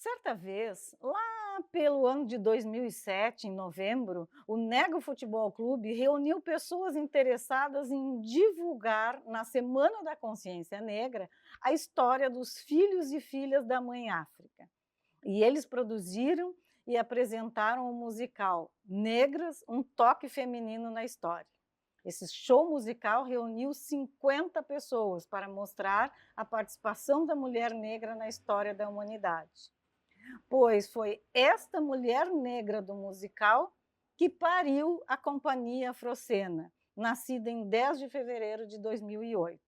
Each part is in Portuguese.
Certa vez, lá pelo ano de 2007, em novembro, o Nego Futebol Clube reuniu pessoas interessadas em divulgar, na Semana da Consciência Negra, a história dos filhos e filhas da Mãe África. E eles produziram e apresentaram o musical Negras, um toque feminino na história. Esse show musical reuniu 50 pessoas para mostrar a participação da mulher negra na história da humanidade, pois foi esta mulher negra do musical que pariu a Companhia Afrocena, nascida em 10 de fevereiro de 2008.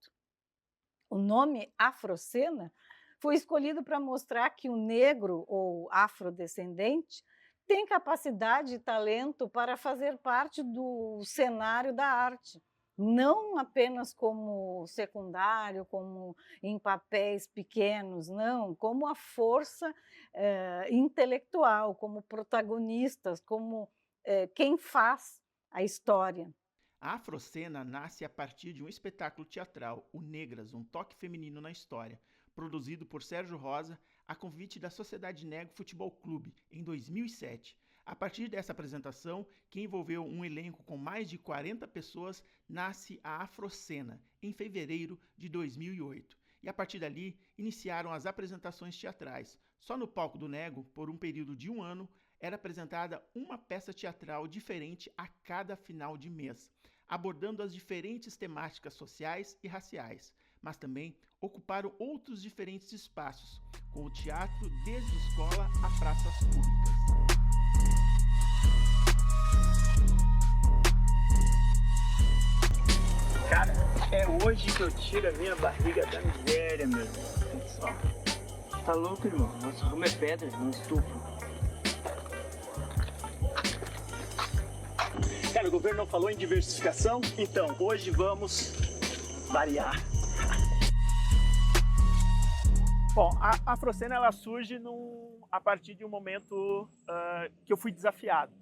O nome Afrocena foi escolhido para mostrar que o negro ou afrodescendente tem capacidade e talento para fazer parte do cenário da arte, não apenas como secundário, como em papéis pequenos, não, como a força intelectual, como protagonistas, como quem faz a história. A Afrocena nasce a partir de um espetáculo teatral, o Negras, um toque feminino na história, produzido por Sérgio Rosa a convite da Sociedade Nego Futebol Clube, em 2007. A partir dessa apresentação, que envolveu um elenco com mais de 40 pessoas, nasce a Afrocena, em fevereiro de 2008. E a partir dali, iniciaram as apresentações teatrais. Só no palco do Nego, por um período de um ano, era apresentada uma peça teatral diferente a cada final de mês, abordando as diferentes temáticas sociais e raciais, mas também ocuparam outros diferentes espaços, com o teatro desde escola a praças públicas. Cara, é hoje que eu tiro a minha barriga da miséria, meu irmão. Olha só. Tá louco, irmão? Nosso rumo é pedra, não estupro. Cara, o governo não falou em diversificação, então hoje vamos variar. Bom, a Afrocena ela surge a partir de um momento que eu fui desafiado.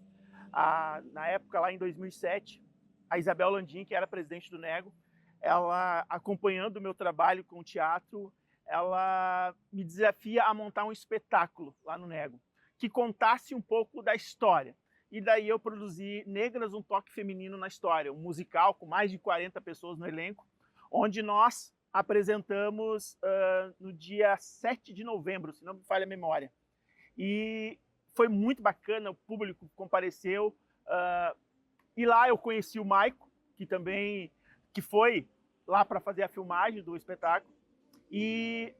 Na época, lá em 2007, a Isabel Landim, que era presidente do Nego, ela, acompanhando o meu trabalho com o teatro, ela me desafia a montar um espetáculo lá no Nego, que contasse um pouco da história. E daí eu produzi Negras, um toque feminino na história, um musical com mais de 40 pessoas no elenco, onde nós apresentamos no dia 7 de novembro, se não me falha a memória. E foi muito bacana, o público compareceu, e lá eu conheci o Maico, que foi lá para fazer a filmagem do espetáculo, e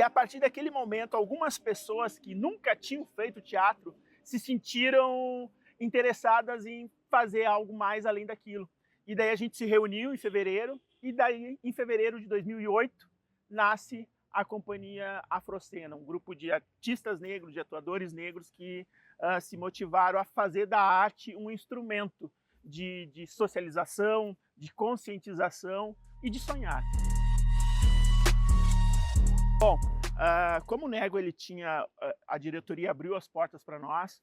a partir daquele momento, algumas pessoas que nunca tinham feito teatro se sentiram interessadas em fazer algo mais além daquilo. E daí a gente se reuniu em fevereiro, e daí em fevereiro de 2008 nasce a Companhia Afrocena, um grupo de artistas negros, de atuadores negros que se motivaram a fazer da arte um instrumento de socialização, de conscientização e de sonhar. Bom, como o Nego ele tinha, a diretoria abriu as portas para nós,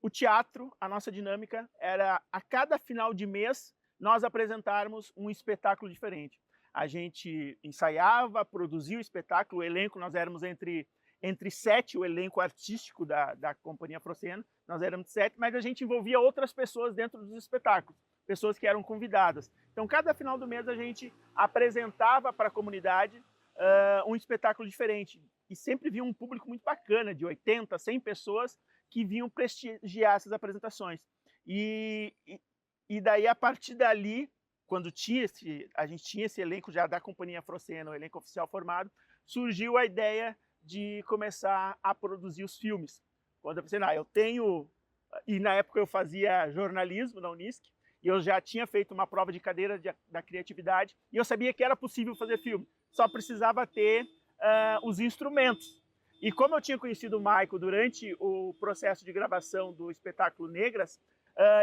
o teatro, a nossa dinâmica era a cada final de mês nós apresentarmos um espetáculo diferente. A gente ensaiava, produzia o espetáculo, o elenco, nós éramos entre 7, o elenco artístico da Companhia Afrocena, nós éramos 7, mas a gente envolvia outras pessoas dentro dos espetáculos, pessoas que eram convidadas. Então, cada final do mês a gente apresentava para a comunidade um espetáculo diferente. E sempre vinha um público muito bacana, de 80, 100 pessoas, que vinham prestigiar essas apresentações. E daí, a partir dali, quando a gente tinha esse elenco já da Companhia Afrocena, o elenco oficial formado, surgiu a ideia de começar a produzir os filmes. Quando eu pensei, eu tenho... E na época eu fazia jornalismo na Unisc, e eu já tinha feito uma prova de cadeira da criatividade, e eu sabia que era possível fazer filme, só precisava ter os instrumentos. E como eu tinha conhecido o Maico durante o processo de gravação do espetáculo Negras,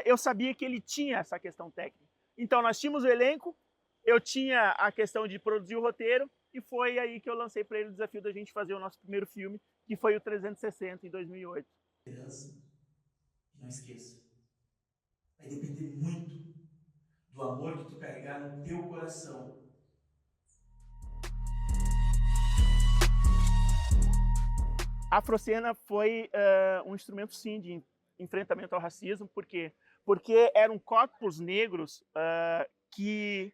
eu sabia que ele tinha essa questão técnica. Então nós tínhamos o elenco, eu tinha a questão de produzir o roteiro, e foi aí que eu lancei para ele o desafio da gente fazer o nosso primeiro filme, que foi o 360, em 2008. Esperança, e não esqueça, vai depender muito do amor que tu carregar no teu coração. A Afrocena foi um instrumento, sim, de enfrentamento ao racismo. Por quê? Porque eram corpos negros que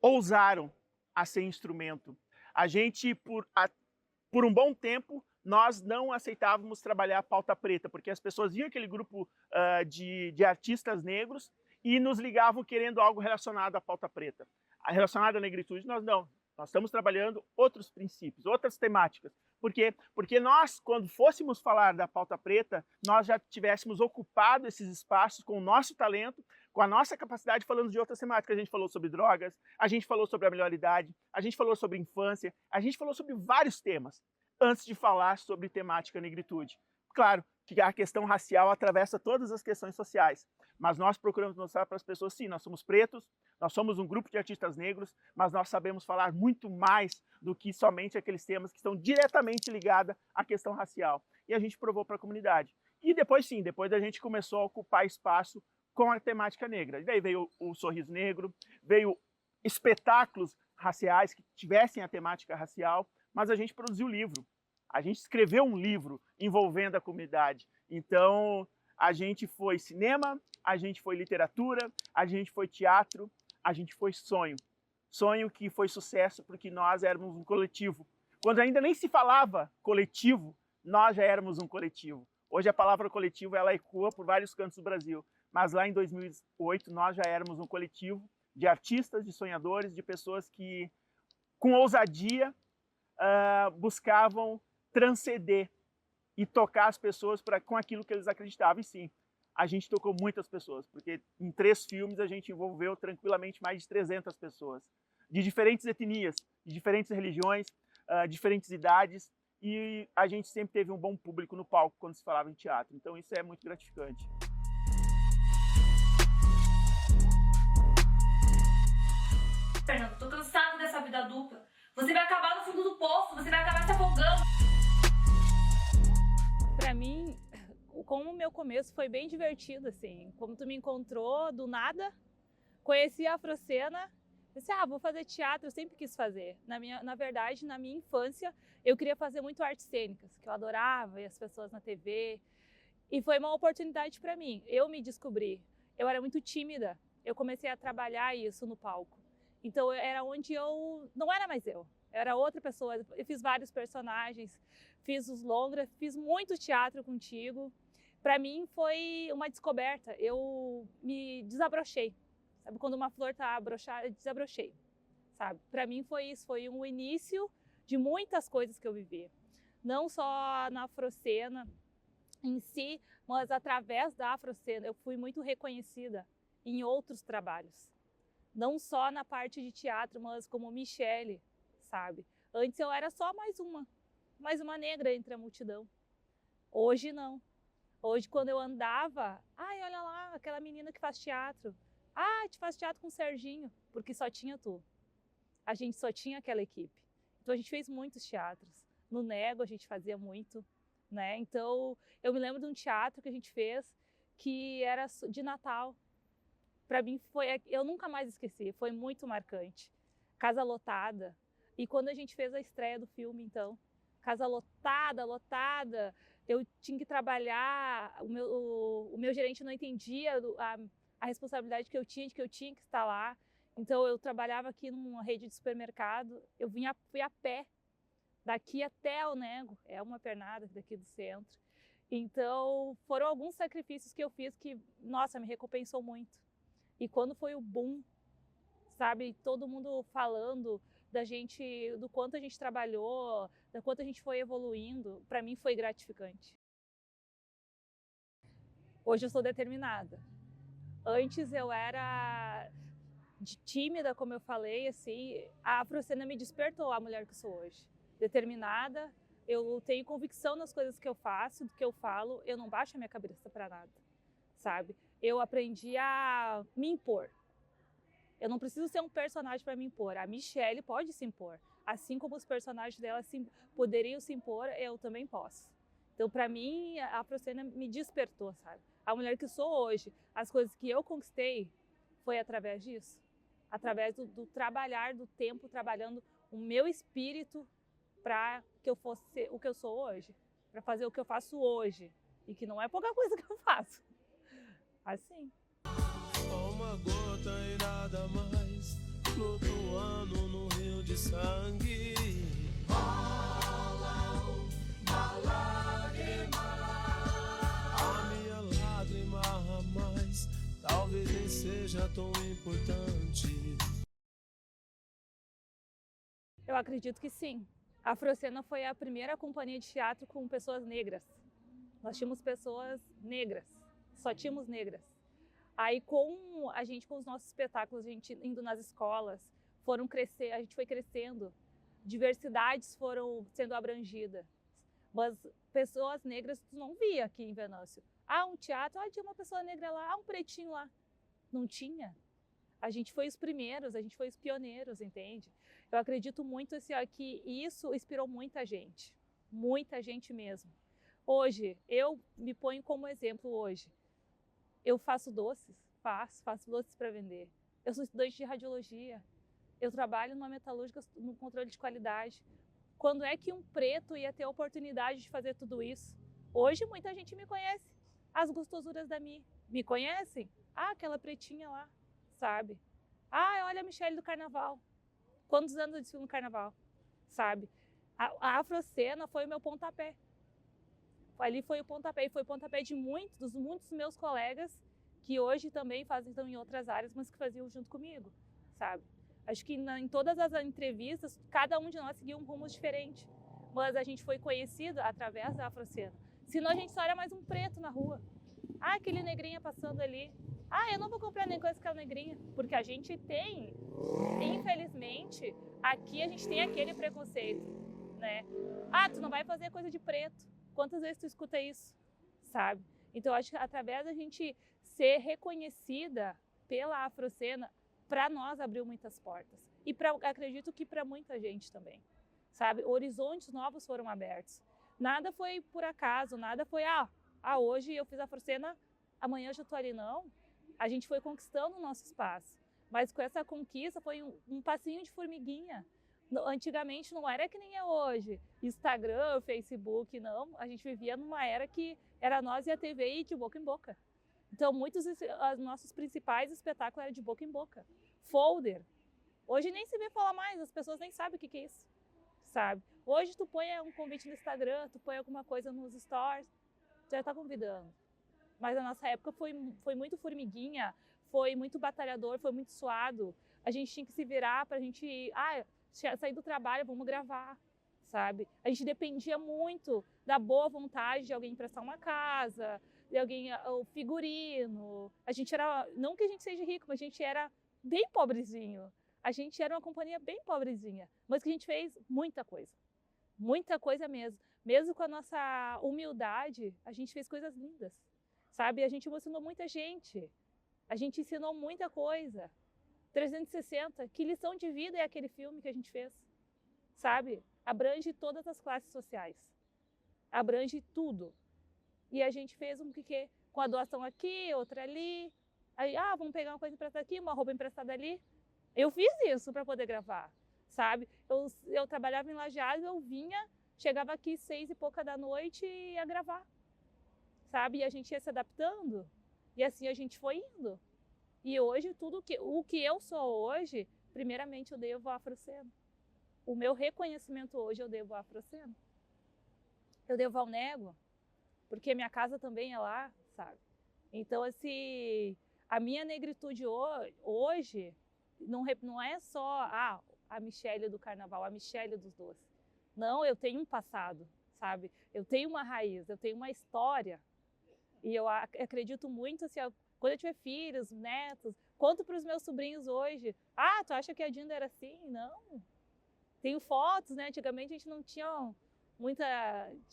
ousaram a ser instrumento. A gente, por um bom tempo, nós não aceitávamos trabalhar a pauta preta, porque as pessoas viam aquele grupo de artistas negros e nos ligavam querendo algo relacionado à pauta preta. Relacionado à negritude, nós não. Nós estamos trabalhando outros princípios, outras temáticas. Por quê? Porque nós, quando fôssemos falar da pauta preta, nós já tivéssemos ocupado esses espaços com o nosso talento, com a nossa capacidade, falando de outras temáticas. A gente falou sobre drogas, a gente falou sobre a melhoridade, a gente falou sobre infância, a gente falou sobre vários temas, antes de falar sobre temática negritude. Claro que a questão racial atravessa todas as questões sociais, mas nós procuramos mostrar para as pessoas, sim, nós somos pretos, nós somos um grupo de artistas negros, mas nós sabemos falar muito mais do que somente aqueles temas que estão diretamente ligados à questão racial. E a gente provou para a comunidade. E depois, sim, depois a gente começou a ocupar espaço com a temática negra. E daí veio o Sorriso Negro, veio espetáculos raciais que tivessem a temática racial, mas a gente produziu livro. A gente escreveu um livro envolvendo a comunidade. Então, a gente foi cinema, a gente foi literatura, a gente foi teatro, a gente foi sonho. Sonho que foi sucesso porque nós éramos um coletivo. Quando ainda nem se falava coletivo, nós já éramos um coletivo. Hoje a palavra coletivo ela ecoa por vários cantos do Brasil, mas lá em 2008 nós já éramos um coletivo de artistas, de sonhadores, de pessoas que, com ousadia, buscavam transcender e tocar as pessoas com aquilo que eles acreditavam. E sim, a gente tocou muitas pessoas, porque em 3 filmes a gente envolveu tranquilamente mais de 300 pessoas, de diferentes etnias, de diferentes religiões, diferentes idades, e a gente sempre teve um bom público no palco quando se falava em teatro. Então isso é muito gratificante. Fernando, tô cansado dessa vida dupla. Você vai acabar no fundo do poço, você vai acabar se afogando. Pra mim, como o meu começo foi bem divertido, assim. Como tu me encontrou do nada, conheci a Afrocena, disse, vou fazer teatro, eu sempre quis fazer. Na verdade, na minha infância, eu queria fazer muito artes cênicas, que eu adorava, e as pessoas na TV. E foi uma oportunidade para mim, eu me descobri. Eu era muito tímida, eu comecei a trabalhar isso no palco. Então, era onde não era mais eu era outra pessoa. Eu fiz vários personagens, fiz os longas, fiz muito teatro contigo. Para mim foi uma descoberta, eu me desabrochei. Sabe, quando uma flor está abrochada, eu desabrochei. Sabe? Para mim foi isso, foi um início de muitas coisas que eu vivi. Não só na Afrocena em si, mas através da Afrocena eu fui muito reconhecida em outros trabalhos. Não só na parte de teatro, mas como Michele, sabe? Antes eu era só mais uma negra entre a multidão. Hoje não. Hoje quando eu andava, olha lá, aquela menina que faz teatro. Te faz teatro com o Serginho, porque só tinha tu. A gente só tinha aquela equipe. Então a gente fez muitos teatros. No Nego a gente fazia muito, né? Então eu me lembro de um teatro que a gente fez que era de Natal. Para mim eu nunca mais esqueci, foi muito marcante. Casa lotada. E quando a gente fez a estreia do filme, então, casa lotada, eu tinha que trabalhar, o meu gerente não entendia a responsabilidade que eu tinha, de que eu tinha que estar lá. Então eu trabalhava aqui numa rede de supermercado, fui a pé, daqui até o Nego, é uma pernada daqui do centro. Então foram alguns sacrifícios que eu fiz que, nossa, me recompensou muito. E quando foi o boom, sabe, todo mundo falando da gente, do quanto a gente trabalhou, do quanto a gente foi evoluindo, para mim foi gratificante. Hoje eu sou determinada. Antes eu era tímida, como eu falei, assim, a Afrocena me despertou a mulher que sou hoje. Determinada, eu tenho convicção nas coisas que eu faço, do que eu falo, eu não baixo a minha cabeça para nada, sabe? Eu aprendi a me impor. Eu não preciso ser um personagem para me impor. A Michele pode se impor. Assim como os personagens dela poderiam se impor, eu também posso. Então, para mim, a Afrocena me despertou, sabe? A mulher que sou hoje, as coisas que eu conquistei, foi através disso. Através do trabalhar, do tempo, trabalhando o meu espírito para que eu fosse o que eu sou hoje, para fazer o que eu faço hoje, e que não é pouca coisa que eu faço. Assim. Uma gota e nada mais, flutuando no rio de sangue. Uma lágrima, a minha lágrima a mais, talvez nem seja tão importante. Eu acredito que sim. A Afrocena foi a primeira companhia de teatro com pessoas negras. Nós tínhamos pessoas negras, só tínhamos negras. Aí com os nossos espetáculos, a gente indo nas escolas, a gente foi crescendo, diversidades foram sendo abrangidas. Mas pessoas negras tu não via aqui em Venâncio. Um teatro, tinha uma pessoa negra lá, um pretinho lá. Não tinha. A gente foi os primeiros, a gente foi os pioneiros, entende? Eu acredito muito assim, que isso inspirou muita gente mesmo. Hoje, eu me ponho como exemplo hoje. Eu faço doces, faço doces para vender. Eu sou estudante de radiologia, eu trabalho numa metalúrgica, no controle de qualidade. Quando é que um preto ia ter a oportunidade de fazer tudo isso? Hoje muita gente me conhece. As gostosuras da Mi me conhecem? Aquela pretinha lá, sabe? Olha a Michelle do Carnaval. Quantos anos eu desfilo no Carnaval, sabe? A Afrocena foi o meu pontapé. Ali foi o pontapé, e foi o pontapé de muitos meus colegas que hoje também estão em outras áreas, mas que faziam junto comigo, sabe? Acho que em todas as entrevistas, cada um de nós seguia um rumo diferente, mas a gente foi conhecido através da Afrocena. Senão a gente só era mais um preto na rua. Aquele negrinha passando ali. Eu não vou comprar nem coisa com aquela negrinha, porque a gente tem, infelizmente, aqui a gente tem aquele preconceito, né? Tu não vai fazer coisa de preto. Quantas vezes tu escuta isso, sabe? Então, acho que através da gente ser reconhecida pela Afrocena, para nós abriu muitas portas. E acredito que para muita gente também, sabe? Horizontes novos foram abertos. Nada foi por acaso, nada foi, hoje eu fiz a Afrocena, amanhã eu já estou ali, não. A gente foi conquistando o nosso espaço. Mas com essa conquista foi um passinho de formiguinha. Antigamente não era que nem é hoje, Instagram, Facebook, não. A gente vivia numa era que era nós e a TV e de boca em boca. Então, os nossos principais espetáculos eram de boca em boca. Folder. Hoje nem se vê falar mais, as pessoas nem sabem o que é isso, sabe? Hoje tu põe um convite no Instagram, tu põe alguma coisa nos stories, tu já tá convidando. Mas na nossa época foi muito formiguinha, foi muito batalhador, foi muito suado. A gente tinha que se virar pra gente sair do trabalho, vamos gravar, sabe? A gente dependia muito da boa vontade de alguém emprestar uma casa, de alguém, o figurino. A gente era, não que a gente seja rico, mas a gente era bem pobrezinho. A gente era uma companhia bem pobrezinha, mas que a gente fez muita coisa mesmo. Mesmo com a nossa humildade, a gente fez coisas lindas, sabe? A gente emocionou muita gente, a gente ensinou muita coisa. 360, que lição de vida é aquele filme que a gente fez, sabe? Abrange todas as classes sociais, abrange tudo. E a gente fez com a doação aqui, outra ali, aí, vamos pegar uma coisa emprestada aqui, uma roupa emprestada ali. Eu fiz isso para poder gravar, sabe? Eu trabalhava em Lajeado, eu vinha, chegava aqui 6 e pouca da noite e ia gravar, sabe? E a gente ia se adaptando, e assim a gente foi indo. E hoje, o que eu sou hoje, primeiramente eu devo à Afrocena. O meu reconhecimento hoje eu devo à Afrocena. Eu devo ao Nego, porque minha casa também é lá, sabe? Então, a minha negritude hoje não é só a Michelle do Carnaval, a Michelle dos doces. Não, eu tenho um passado, sabe? Eu tenho uma raiz, eu tenho uma história. E eu acredito muito, quando eu tiver filhos, netos, conto para os meus sobrinhos hoje. Tu acha que a Dinda era assim? Não. Tenho fotos, né? Antigamente a gente não tinha muita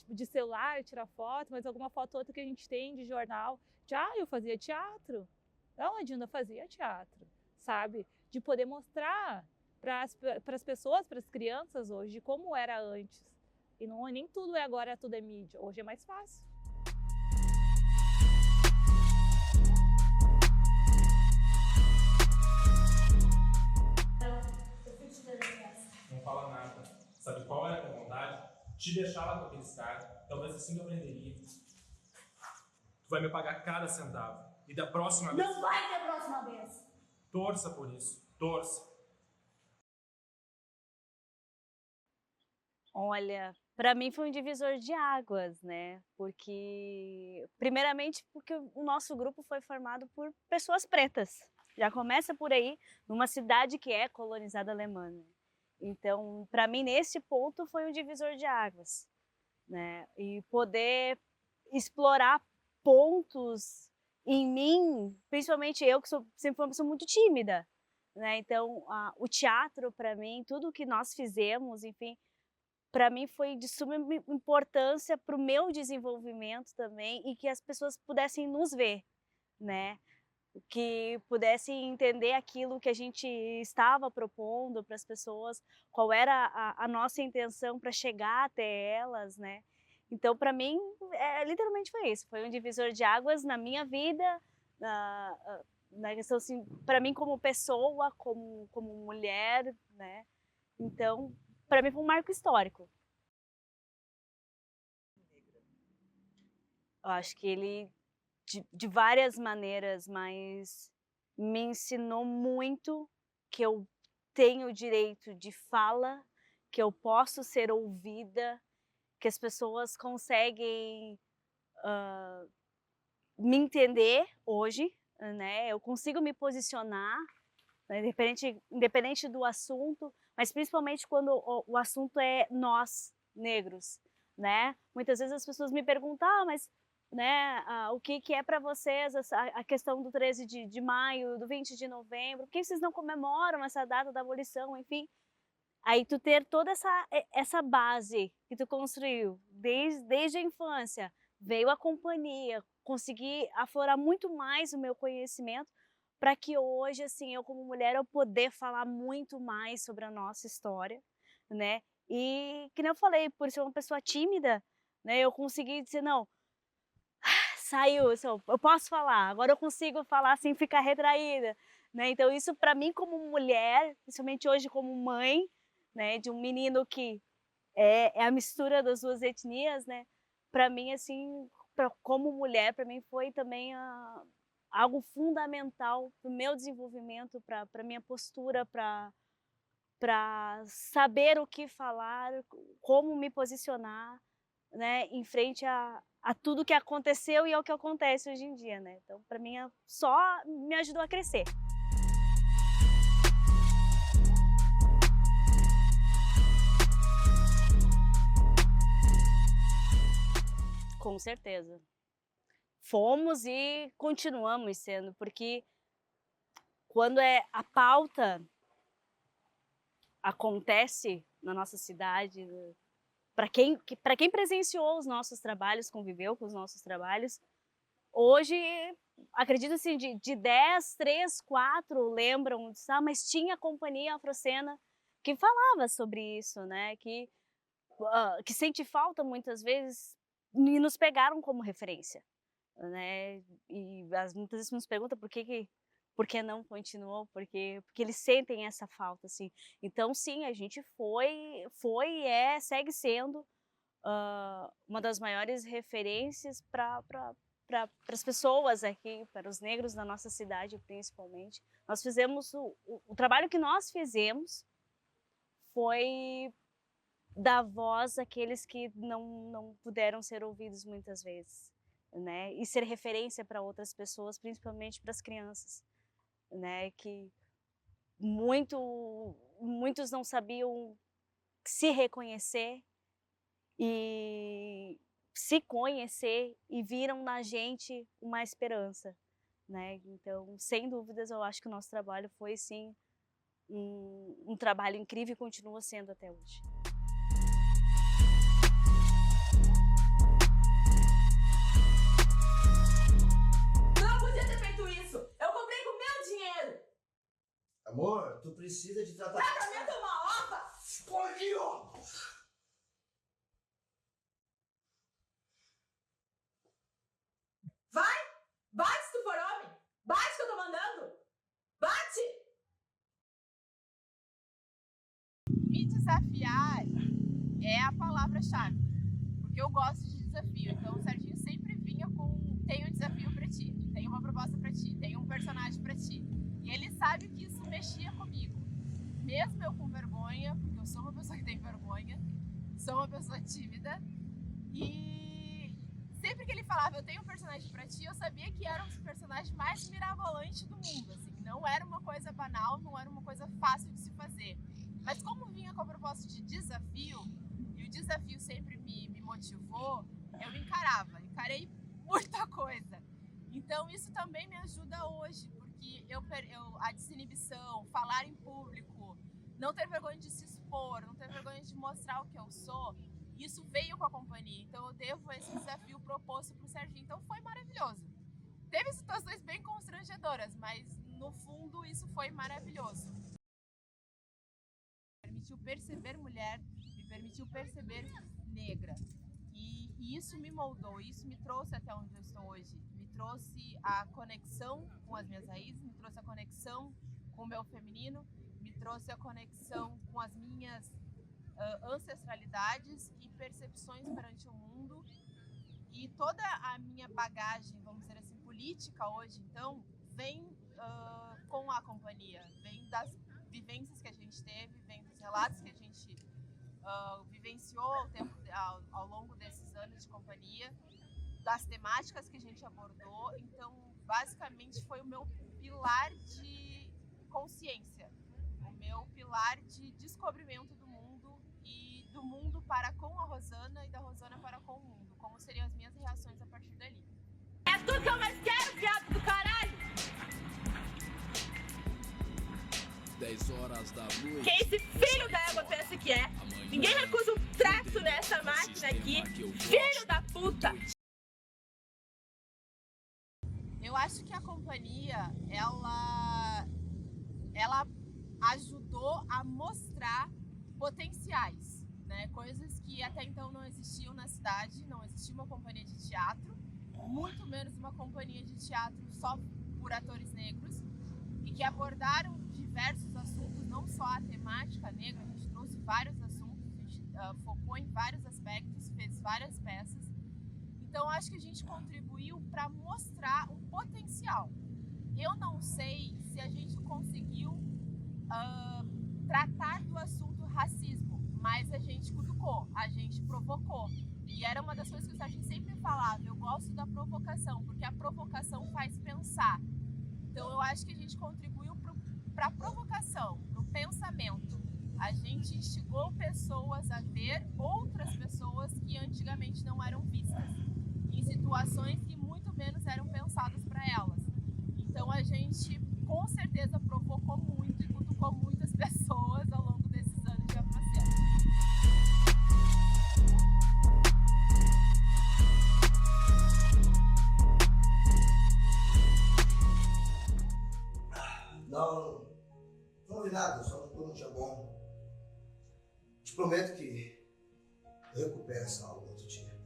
de celular, tirar foto, mas alguma foto ou outra que a gente tem de jornal. Eu fazia teatro. Não, a Dinda fazia teatro, sabe? De poder mostrar para as pessoas, para as crianças hoje, de como era antes. E nem tudo agora, tudo é mídia. Hoje é mais fácil. Não fala nada. Sabe qual era a tua vontade? te deixar lá com aqueles caras, talvez assim que eu aprenderia. Tu vai me pagar cada centavo. E da próxima vez... Não vai ter próxima vez. Torça por isso. Torça. Olha, para mim foi um divisor de águas, né? Primeiramente, porque o nosso grupo foi formado por pessoas pretas. Já começa por aí, numa cidade que é colonizada alemã. Então, para mim, nesse ponto, foi um divisor de águas, né? E poder explorar pontos em mim, principalmente eu, que sempre fui uma pessoa muito tímida, né? Então, o teatro, para mim, tudo que nós fizemos, enfim, para mim foi de suma importância para o meu desenvolvimento também e que as pessoas pudessem nos ver, né? Que pudessem entender aquilo que a gente estava propondo para as pessoas, qual era a nossa intenção para chegar até elas, né? Então, para mim, literalmente foi isso. Foi um divisor de águas na minha vida, na questão, assim, para mim como pessoa, como mulher, né? Então, para mim foi um marco histórico. Eu acho que ele, de várias maneiras, mas me ensinou muito que eu tenho direito de fala, que eu posso ser ouvida, que as pessoas conseguem me entender hoje, né? Eu consigo me posicionar, né? Independente do assunto, mas principalmente quando o assunto é nós, negros, né? Muitas vezes as pessoas me perguntam, mas né, o que é para vocês a questão do 13 de maio, do 20 de novembro, por que vocês não comemoram essa data da abolição, enfim. Aí tu ter toda essa base que tu construiu desde a infância, veio a companhia, consegui aflorar muito mais o meu conhecimento para que hoje, assim, eu como mulher, eu poder falar muito mais sobre a nossa história, né? E, que nem eu falei, por ser uma pessoa tímida, né, eu consegui dizer, não, saiu, eu posso falar, agora eu consigo falar sem ficar retraída, né? Então isso para mim como mulher, principalmente hoje como mãe, né, de um menino que é a mistura das duas etnias, né? Para mim, assim, como mulher, para mim foi também algo fundamental para o meu desenvolvimento, para minha postura, para saber o que falar, como me posicionar, né, em frente a tudo que aconteceu e ao que acontece hoje em dia, né? Então, para mim, só me ajudou a crescer. Com certeza. Fomos e continuamos sendo, porque quando a pauta acontece na nossa cidade, para quem presenciou os nossos trabalhos, conviveu com os nossos trabalhos, hoje, acredito assim, de 10, 3, 4 lembram, mas tinha a Companhia Afrocena que falava sobre isso, né? Que sente falta muitas vezes e nos pegaram como referência, né? E muitas vezes nos perguntam por que não continuou, porque eles sentem essa falta, assim. Então, sim, a gente segue sendo uma das maiores referências para as pessoas aqui, para os negros da nossa cidade, principalmente. Nós fizemos, o trabalho que nós fizemos foi dar voz àqueles que não puderam ser ouvidos muitas vezes, né? E ser referência para outras pessoas, principalmente para as crianças, né? Que muitos não sabiam se reconhecer e se conhecer e viram na gente uma esperança, né? Então, sem dúvidas, eu acho que o nosso trabalho foi, sim, um trabalho incrível e continua sendo até hoje. Não podia ter feito isso! Eu comprei com meu dinheiro! Amor, tu precisa de tratamento. Tratamento é uma ova! Aqui, ó! Vai! Bate se tu for homem! Bate que eu tô mandando! Bate! Me desafiar é a palavra-chave, porque eu gosto de desafio. Então o Serginho sempre vinha com: tem um desafio pra ti, tem uma proposta pra ti, tem um personagem pra ti. E ele sabe que isso mexia comigo. Mesmo eu com vergonha, porque eu sou uma pessoa que tem vergonha, sou uma pessoa tímida, e sempre que ele falava: eu tenho um personagem pra ti, eu sabia que era um personagem mais mirabolante do mundo, assim. Não era uma coisa banal, não era uma coisa fácil de se fazer. Mas como vinha com a proposta de desafio, e o desafio sempre me motivou, eu encarei muita coisa. Então isso também me ajuda hoje, porque a desinibição, falar em público, não ter vergonha de se expor, não ter vergonha de mostrar o que eu sou, isso veio com a companhia. Então eu devo esse desafio proposto para o Serginho. Então foi maravilhoso. Teve situações bem constrangedoras, mas no fundo isso foi maravilhoso. Me permitiu perceber mulher, me permitiu perceber negra. E isso me moldou, isso me trouxe até onde eu estou hoje. Me trouxe a conexão com as minhas raízes, me trouxe a conexão com o meu feminino, me trouxe a conexão com as minhas ancestralidades e percepções perante o mundo. E toda a minha bagagem, vamos dizer assim, política hoje, então, vem com a companhia, vem das vivências que a gente teve, vem dos relatos que a gente vivenciou ao longo desses anos de companhia, das temáticas que a gente abordou. Então, basicamente, foi o meu pilar de consciência, o meu pilar de descobrimento do mundo, e do mundo para com a Rosana e da Rosana para com o mundo. Como seriam as minhas reações a partir dali. É tudo que eu mais quero, viado do caralho! 10 horas da noite. Quem esse filho da égua pensa que é? Ninguém recusa um trato nessa máquina aqui. Filho da puta! Eu acho que a companhia, ela ajudou a mostrar potenciais, né? Coisas que até então não existiam na cidade. Não existia uma companhia de teatro, muito menos uma companhia de teatro só por atores negros, e que abordaram diversos assuntos, não só a temática negra. A gente trouxe vários assuntos, a gente focou em vários aspectos, fez várias peças. Então acho que a gente contribuiu para mostrar um potencial. Eu não sei se a gente conseguiu tratar do assunto racismo, mas a gente cutucou, a gente provocou. E era uma das coisas que o Serginho sempre falava: eu gosto da provocação, porque a provocação faz pensar. Então eu acho que a gente contribuiu para a provocação, para o pensamento. A gente instigou pessoas a ver outras pessoas que antigamente não eram vistas, em situações que muito menos eram pensadas para elas. Então a gente com certeza provocou muito e cutucou muitas pessoas ao longo desses anos de Afrocena. Não ouvi nada, só ficou num dia bom. Te prometo que eu recupero essa aula outro dia.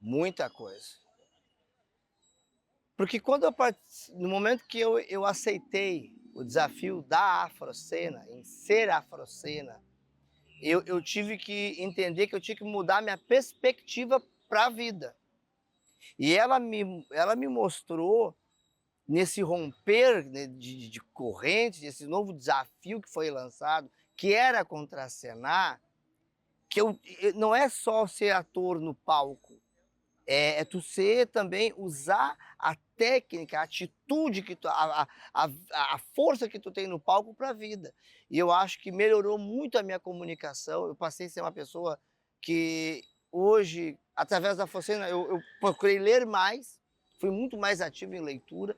Muita coisa. Porque no momento que eu aceitei o desafio da Afrocena, em ser Afrocena, eu tive que entender que eu tinha que mudar minha perspectiva para a vida. E ela me mostrou, nesse romper, né, de corrente, desse novo desafio que foi lançado, que era contracenar, que não é só ser ator no palco, é tu também usar a técnica, a atitude, a força que tu tem no palco para a vida. E eu acho que melhorou muito a minha comunicação. Eu passei a ser uma pessoa que hoje, através da Afrocena, eu procurei ler mais, fui muito mais ativo em leitura,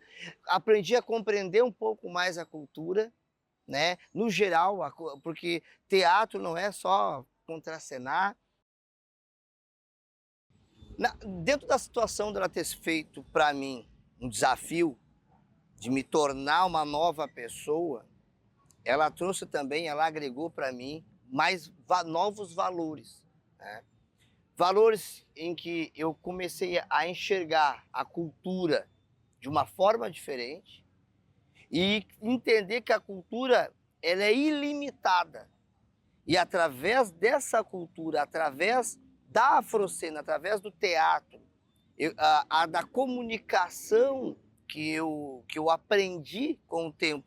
aprendi a compreender um pouco mais a cultura, né? No geral, porque teatro não é só contracenar. Dentro da situação dela ter feito para mim um desafio de me tornar uma nova pessoa, ela trouxe também, ela agregou para mim novos valores, né? Valores em que eu comecei a enxergar a cultura de uma forma diferente e entender que a cultura ela é ilimitada. E através dessa cultura, através da Afrocena, através do teatro, da comunicação que eu aprendi com o tempo,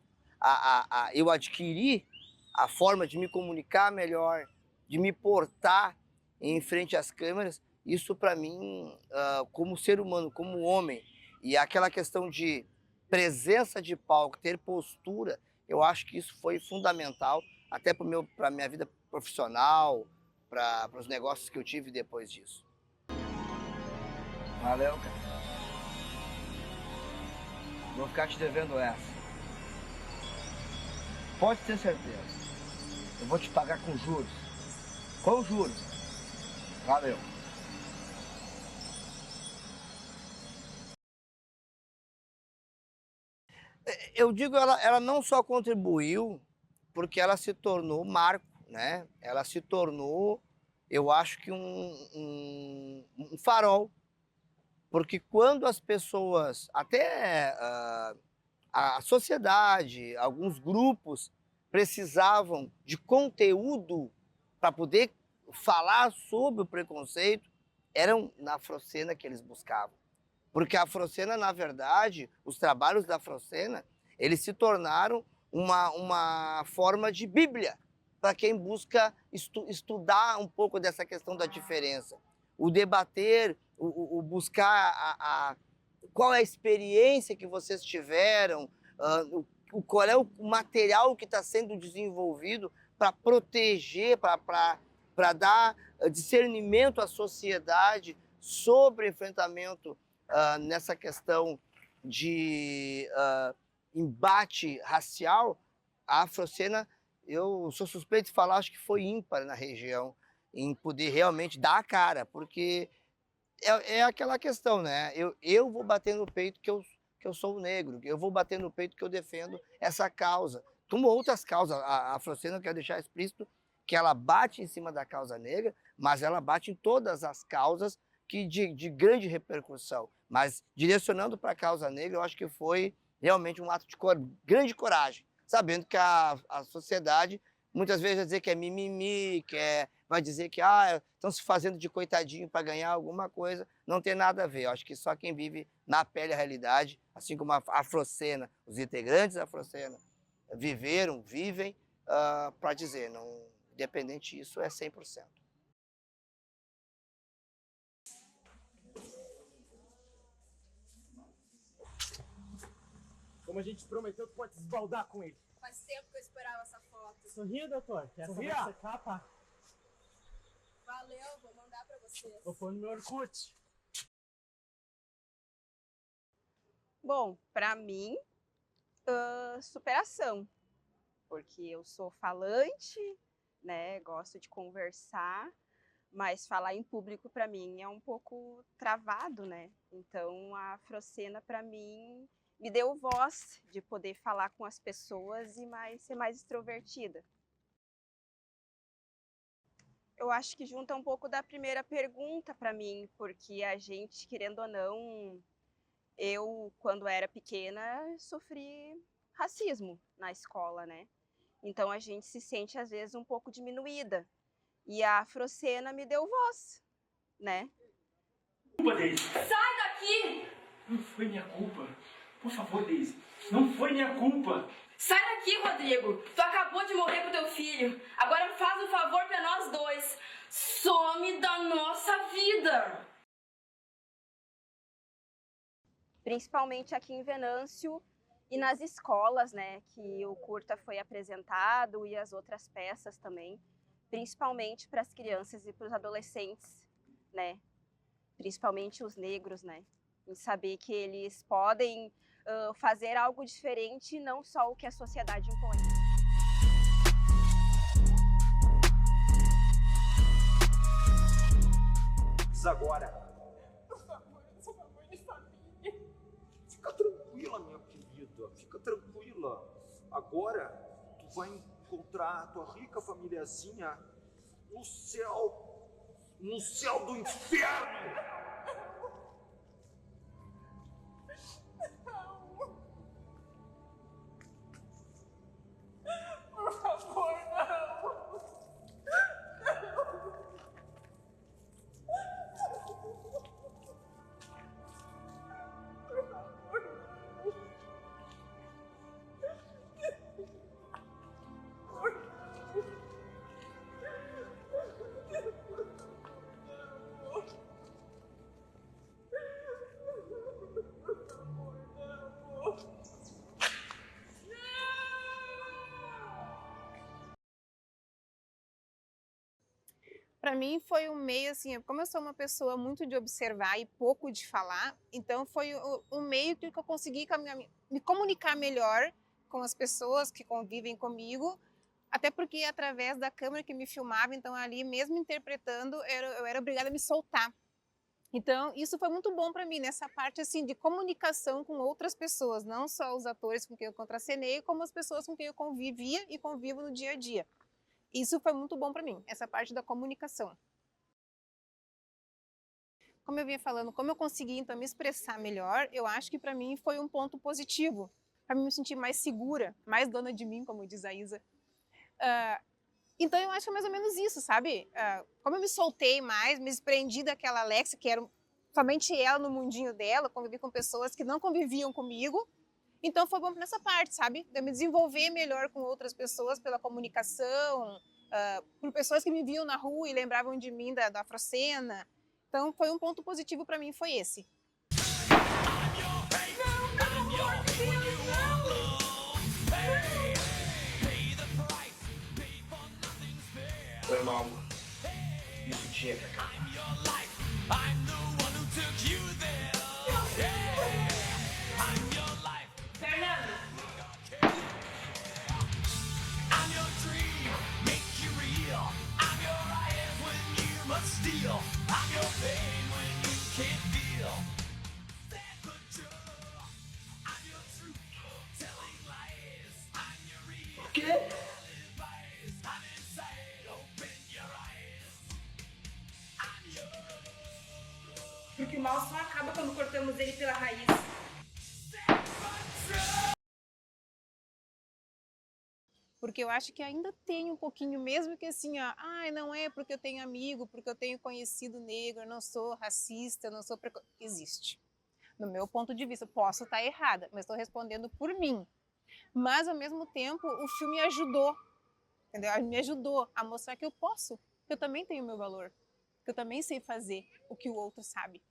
eu adquiri a forma de me comunicar melhor, de me portar em frente às câmeras, isso para mim, como ser humano, como homem, e aquela questão de presença de palco, ter postura, eu acho que isso foi fundamental, até para a minha vida profissional, para os negócios que eu tive depois disso. Valeu, cara. Vou ficar te devendo essa. Pode ter certeza. Eu vou te pagar com juros. Com juros. Valeu. Eu digo, ela não só contribuiu, porque ela se tornou marco, né? Ela se tornou, eu acho que um farol. Porque quando as pessoas, até a sociedade, alguns grupos, precisavam de conteúdo para poder falar sobre o preconceito, eram na Afrocena que eles buscavam. Porque a Afrocena, na verdade, os trabalhos da Afrocena, eles se tornaram uma forma de bíblia para quem busca estudar um pouco dessa questão da diferença. O debater, o buscar qual é a experiência que vocês tiveram, qual é o material que está sendo desenvolvido para proteger, para dar discernimento à sociedade sobre enfrentamento nessa questão de embate racial. A Afrocena, eu sou suspeito de falar, acho que foi ímpar na região, em poder realmente dar a cara, porque é aquela questão, né? Eu vou bater no peito que eu sou negro, eu vou bater no peito que eu defendo essa causa. Como outras causas, a Afrocena, eu quero deixar explícito que ela bate em cima da causa negra, mas ela bate em todas as causas de grande repercussão. Mas direcionando para a causa negra, eu acho que foi realmente um ato de grande coragem, sabendo que a sociedade muitas vezes vai dizer que é mimimi, vai dizer que estão se fazendo de coitadinho para ganhar alguma coisa. Não tem nada a ver. Eu acho que só quem vive na pele a realidade, assim como a Afrocena, os integrantes da Afrocena, vivem para dizer, não, independente disso, é 100%. Como a gente prometeu, tu pode se esbaldar com ele. Faz tempo que eu esperava essa foto. Sorria, doutor. Quer saber essa capa? Valeu, vou mandar pra vocês. Vou pôr no meu Orkut. Bom, pra mim, superação. Porque eu sou falante, né? Gosto de conversar, mas falar em público pra mim é um pouco travado, né? Então a Afrocena pra mim me deu voz de poder falar com as pessoas e ser mais extrovertida. Eu acho que junta um pouco da primeira pergunta para mim, porque a gente, querendo ou não, eu, quando era pequena, sofri racismo na escola, né? Então a gente se sente, às vezes, um pouco diminuída. E a Afrocena me deu voz, né? Sai daqui! Não foi minha culpa. Por favor, Daisy, não foi minha culpa. Sai daqui, Rodrigo! Tu acabou de morrer com teu filho. Agora faz um favor pra nós dois. Some da nossa vida! Principalmente aqui em Venâncio e nas escolas, né? Que o curta foi apresentado e as outras peças também. Principalmente para as crianças e para os adolescentes, né? Principalmente os negros, né? Em saber que eles podem fazer algo diferente, não só o que a sociedade impõe. Diz agora. Por favor, eu sou uma mãe de família. Fica tranquila, minha querida. Fica tranquila. Agora, tu vai encontrar a tua rica famíliazinha no céu do inferno. Por para mim foi um meio assim, como eu sou uma pessoa muito de observar e pouco de falar, então foi um meio que eu consegui me comunicar melhor com as pessoas que convivem comigo, até porque através da câmera que me filmava, então ali mesmo interpretando, eu era obrigada a me soltar. Então isso foi muito bom para mim, nessa parte assim de comunicação com outras pessoas, não só os atores com quem eu contracenei, como as pessoas com quem eu convivia e convivo no dia a dia. Isso foi muito bom para mim, essa parte da comunicação. Como eu vinha falando, como eu consegui então me expressar melhor, eu acho que para mim foi um ponto positivo, para me sentir mais segura, mais dona de mim, como diz a Isa. Então eu acho que é mais ou menos isso, sabe? Como eu me soltei mais, me desprendi daquela Alexia, que era somente ela no mundinho dela, convivi com pessoas que não conviviam comigo, então foi bom nessa parte, sabe? De eu me desenvolver melhor com outras pessoas pela comunicação, por pessoas que me viam na rua e lembravam de mim da Afrocena. Então foi um ponto positivo para mim, foi esse. Foi mal. Isso tinha que acabar. Fernando! O quê? Porque o mal só acaba quando cortamos ele pela raiz. Porque eu acho que ainda tem um pouquinho, mesmo que assim, não é porque eu tenho amigo, porque eu tenho conhecido negro, eu não sou racista, eu não sou existe. No meu ponto de vista, posso estar errada, mas estou respondendo por mim. Mas, ao mesmo tempo, o filme ajudou, entendeu? Me ajudou a mostrar que eu posso, que eu também tenho meu valor, que eu também sei fazer o que o outro sabe.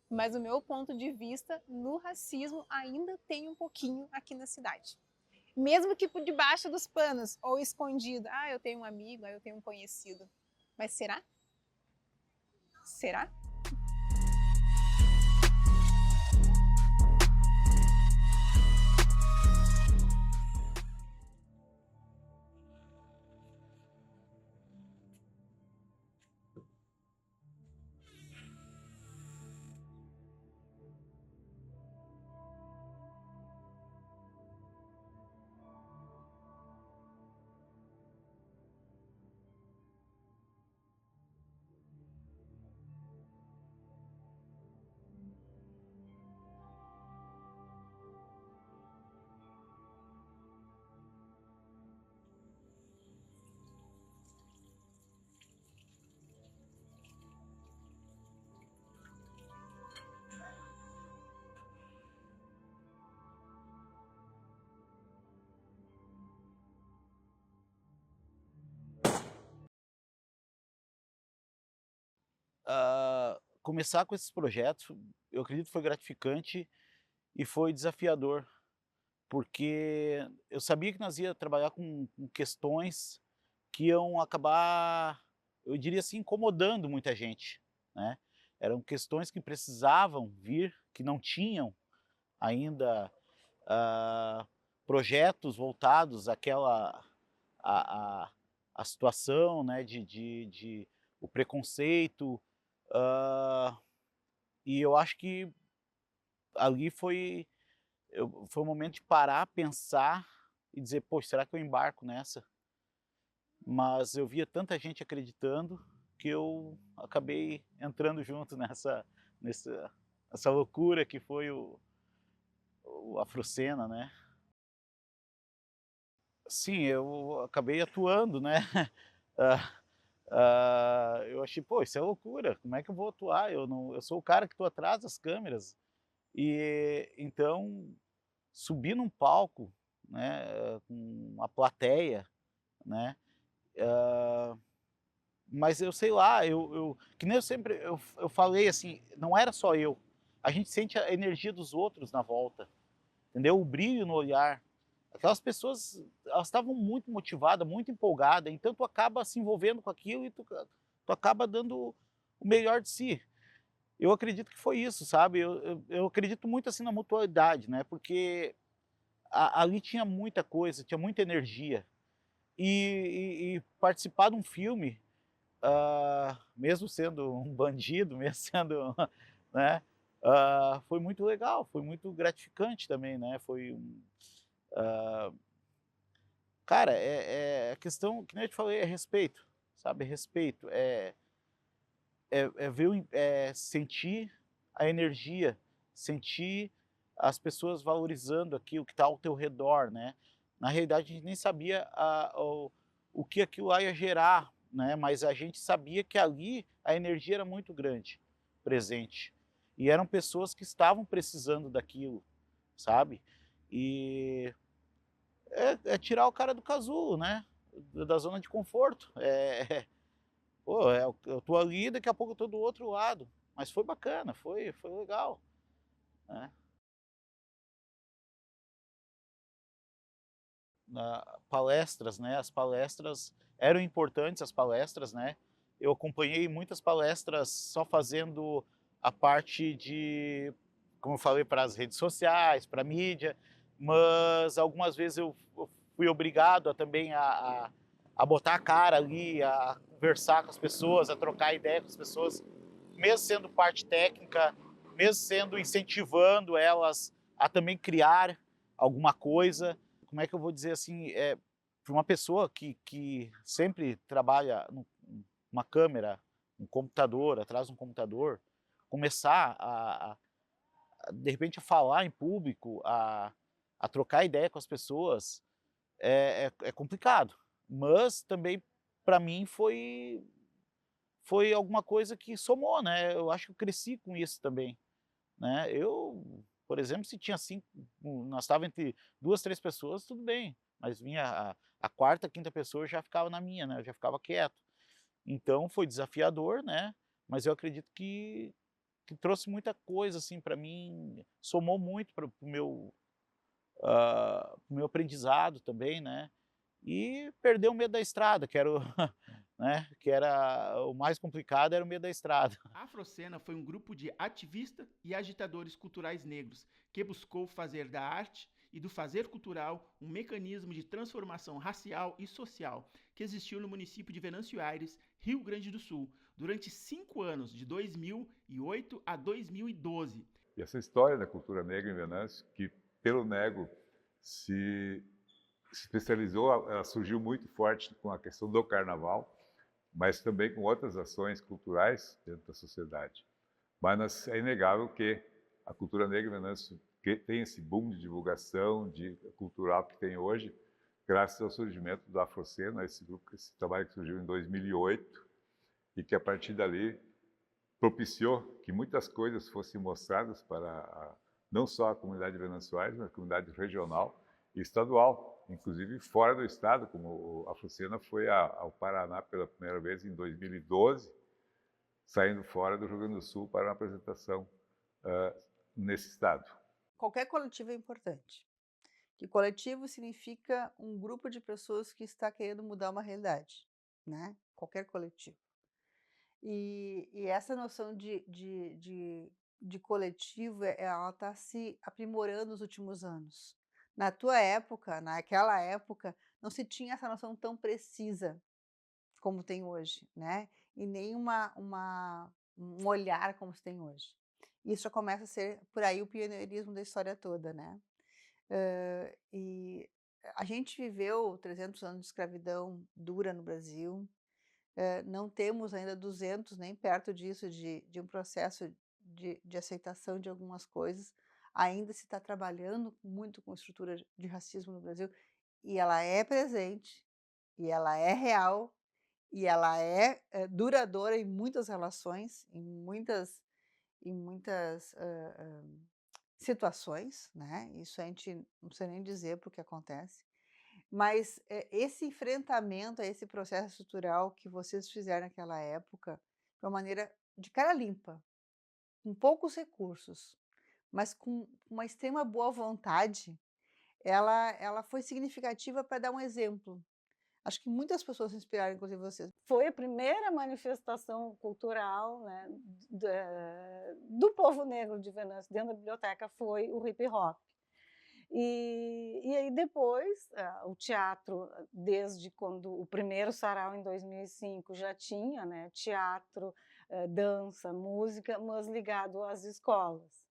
Mas o meu ponto de vista no racismo ainda tem um pouquinho aqui na cidade. Mesmo que por debaixo dos panos, ou escondido. Eu tenho um amigo, eu tenho um conhecido. Mas será? Será? Começar com esses projetos, eu acredito que foi gratificante e foi desafiador, porque eu sabia que nós ia trabalhar com questões que iam acabar, eu diria assim, incomodando muita gente, né? Eram questões que precisavam vir, que não tinham ainda projetos voltados àquela a situação, né, de o preconceito, e eu acho que ali foi um momento de parar, pensar e dizer, poxa, será que eu embarco nessa? Mas eu via tanta gente acreditando que eu acabei entrando junto nessa loucura que foi o Afrocena, né? Sim, eu acabei atuando, né? Eu achei, pô, isso é loucura, como é que eu vou atuar? Eu sou o cara que estou atrás das câmeras. E então, subir num palco, né, com uma plateia, né? Mas eu sei lá, que nem eu falei assim, não era só eu. A gente sente a energia dos outros na volta, entendeu? O brilho no olhar. Aquelas pessoas, elas estavam muito motivadas, muito empolgadas, então tu acaba se envolvendo com aquilo e tu tu acaba dando o melhor de si. Eu acredito que foi isso, sabe? Eu acredito muito assim na mutualidade, né? Porque ali tinha muita coisa, tinha muita energia. E participar de um filme, mesmo sendo um bandido, mesmo sendo, né? Foi muito legal, foi muito gratificante também, né? Cara, a questão, que nem eu te falei, é respeito, sabe? Respeito, sentir a energia, sentir as pessoas valorizando aquilo que está ao teu redor, né? Na realidade, a gente nem sabia o que aquilo lá ia gerar, né? Mas a gente sabia que ali a energia era muito grande, presente. E eram pessoas que estavam precisando daquilo, sabe? E é tirar o cara do casulo, né? Da zona de conforto. Pô, eu tô ali, daqui a pouco eu tô do outro lado. Mas foi bacana, foi legal, né? Palestras, né? As palestras eram importantes, as palestras, né? Eu acompanhei muitas palestras só fazendo a parte de, como eu falei, para as redes sociais, para a mídia, mas algumas vezes eu fui obrigado também a botar a cara ali, a conversar com as pessoas, a trocar ideia com as pessoas, mesmo sendo parte técnica, mesmo sendo incentivando elas a também criar alguma coisa. Como é que eu vou dizer assim, para uma pessoa que sempre trabalha numa câmera, um computador, atrás de um computador, começar de repente, a falar em público, a trocar ideia com as pessoas, é complicado. Mas também, para mim, foi alguma coisa que somou, né? Eu acho que eu cresci com isso também, né? Por exemplo, se tinha 5, nós estávamos entre 2, 3 pessoas, tudo bem, mas vinha a quarta, quinta pessoa, eu já ficava na minha, né? Eu já ficava quieto. Então foi desafiador, né? Mas eu acredito que trouxe muita coisa assim para mim, somou muito para o meu aprendizado também, né? E perdeu o medo da estrada, que era né? Que era o mais complicado, era o medo da estrada. A Afrocena foi um grupo de ativistas e agitadores culturais negros que buscou fazer da arte e do fazer cultural um mecanismo de transformação racial e social que existiu no município de Venâncio Aires, Rio Grande do Sul, durante 5 anos, de 2008 a 2012. E essa história da cultura negra em Venâncio, que pelo Nego se especializou, ela surgiu muito forte com a questão do carnaval, mas também com outras ações culturais dentro da sociedade. Mas é inegável que a cultura negra em Venâncio tem esse boom de divulgação cultural que tem hoje, graças ao surgimento do Afrocena, esse trabalho que surgiu em 2008, e que a partir dali propiciou que muitas coisas fossem mostradas para não só a comunidade de Venâncio Aires, mas a comunidade regional e estadual, inclusive fora do estado, como a Afrocena foi ao Paraná pela primeira vez em 2012, saindo fora do Rio Grande do Sul para uma apresentação nesse estado. Qualquer coletivo é importante. Que coletivo significa um grupo de pessoas que está querendo mudar uma realidade, né? Qualquer coletivo. E essa noção de coletivo, ela está se aprimorando nos últimos anos. Na tua época, naquela época, não se tinha essa noção tão precisa como tem hoje, né? E nem um olhar como se tem hoje. Isso já começa a ser, por aí, o pioneirismo da história toda, né? E a gente viveu 300 anos de escravidão dura no Brasil, não temos ainda 200, nem perto disso, de um processo de aceitação de algumas coisas. Ainda se está trabalhando muito com estrutura de racismo no Brasil, e ela é presente, e ela é real, e ela é duradoura em muitas relações, em muitas situações, né? Isso a gente não precisa nem dizer porque acontece. Mas esse enfrentamento a esse processo estrutural que vocês fizeram naquela época, de uma maneira de cara limpa, com poucos recursos, mas com uma extrema boa vontade, ela foi significativa para dar um exemplo. Acho que muitas pessoas se inspiraram, inclusive vocês. Foi a primeira manifestação cultural, né, do povo negro de Venâncio dentro da biblioteca, foi o hip hop. E aí depois, o teatro, desde quando o primeiro sarau em 2005 já tinha, né, teatro, dança, música, mas ligado às escolas.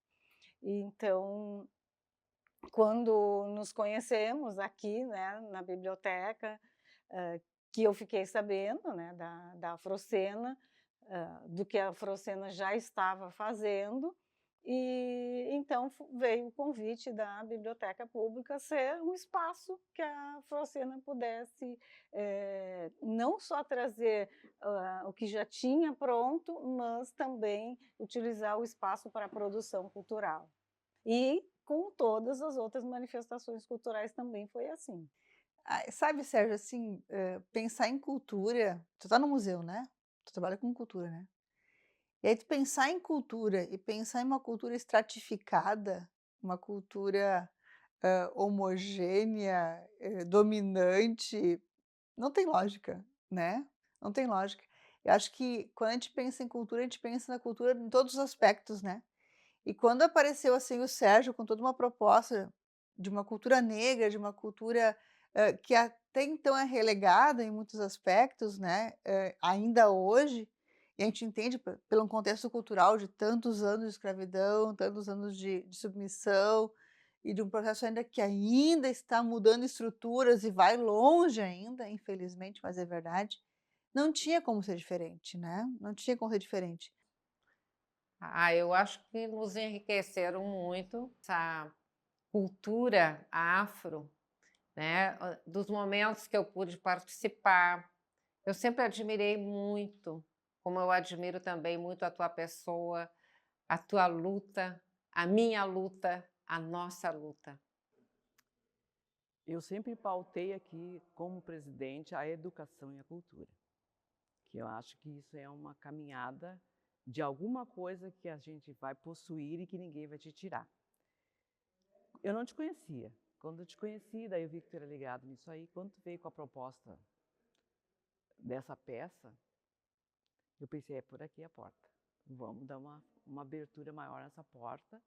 Então, quando nos conhecemos aqui, né, na biblioteca, que eu fiquei sabendo, né, da Afrocena, do que a Afrocena já estava fazendo, e então veio o convite da Biblioteca Pública ser um espaço que a Afrocena pudesse não só trazer o que já tinha pronto, mas também utilizar o espaço para a produção cultural. E com todas as outras manifestações culturais também foi assim. Sabe, Sérgio, assim, pensar em cultura, tu está no museu, né? Tu trabalha com cultura, né? E aí tu pensar em cultura e pensar em uma cultura estratificada, uma cultura homogênea, dominante, não tem lógica, né? Não tem lógica. Eu acho que quando a gente pensa em cultura, a gente pensa na cultura em todos os aspectos, né? E quando apareceu assim o Sérgio com toda uma proposta de uma cultura negra, de uma cultura que até então é relegada em muitos aspectos, né? Ainda hoje, e a gente entende pelo contexto cultural de tantos anos de escravidão, tantos anos de submissão, e de um processo que ainda está mudando estruturas e vai longe ainda, infelizmente, mas é verdade. Não tinha como ser diferente, né? Não tinha como ser diferente. Eu acho que nos enriqueceram muito essa cultura afro, né? Dos momentos que eu pude participar. Eu sempre admirei muito, como eu admiro também muito a tua pessoa, a tua luta, a minha luta, a nossa luta. Eu sempre pautei aqui, como presidente, a educação e a cultura, que eu acho que isso é uma caminhada de alguma coisa que a gente vai possuir e que ninguém vai te tirar. Eu não te conhecia. Quando eu te conheci, daí eu vi que tu era ligado nisso aí. Quando tu veio com a proposta dessa peça, eu pensei, é por aqui a porta. Vamos dar uma abertura maior nessa porta,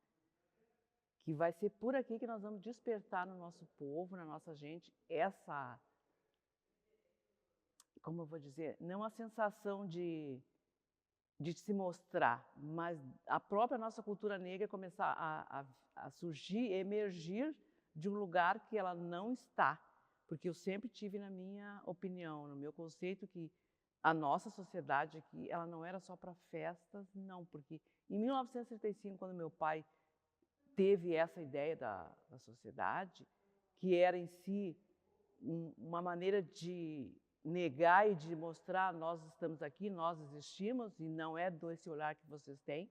que vai ser por aqui que nós vamos despertar no nosso povo, na nossa gente, essa, como eu vou dizer, não a sensação de se mostrar, mas a própria nossa cultura negra começar a surgir, emergir de um lugar que ela não está. Porque eu sempre tive, na minha opinião, no meu conceito, que a nossa sociedade aqui, ela não era só para festas, não. Porque em 1935, quando meu pai teve essa ideia da sociedade, que era em si uma maneira de negar e de mostrar nós estamos aqui, nós existimos, e não é desse olhar que vocês têm,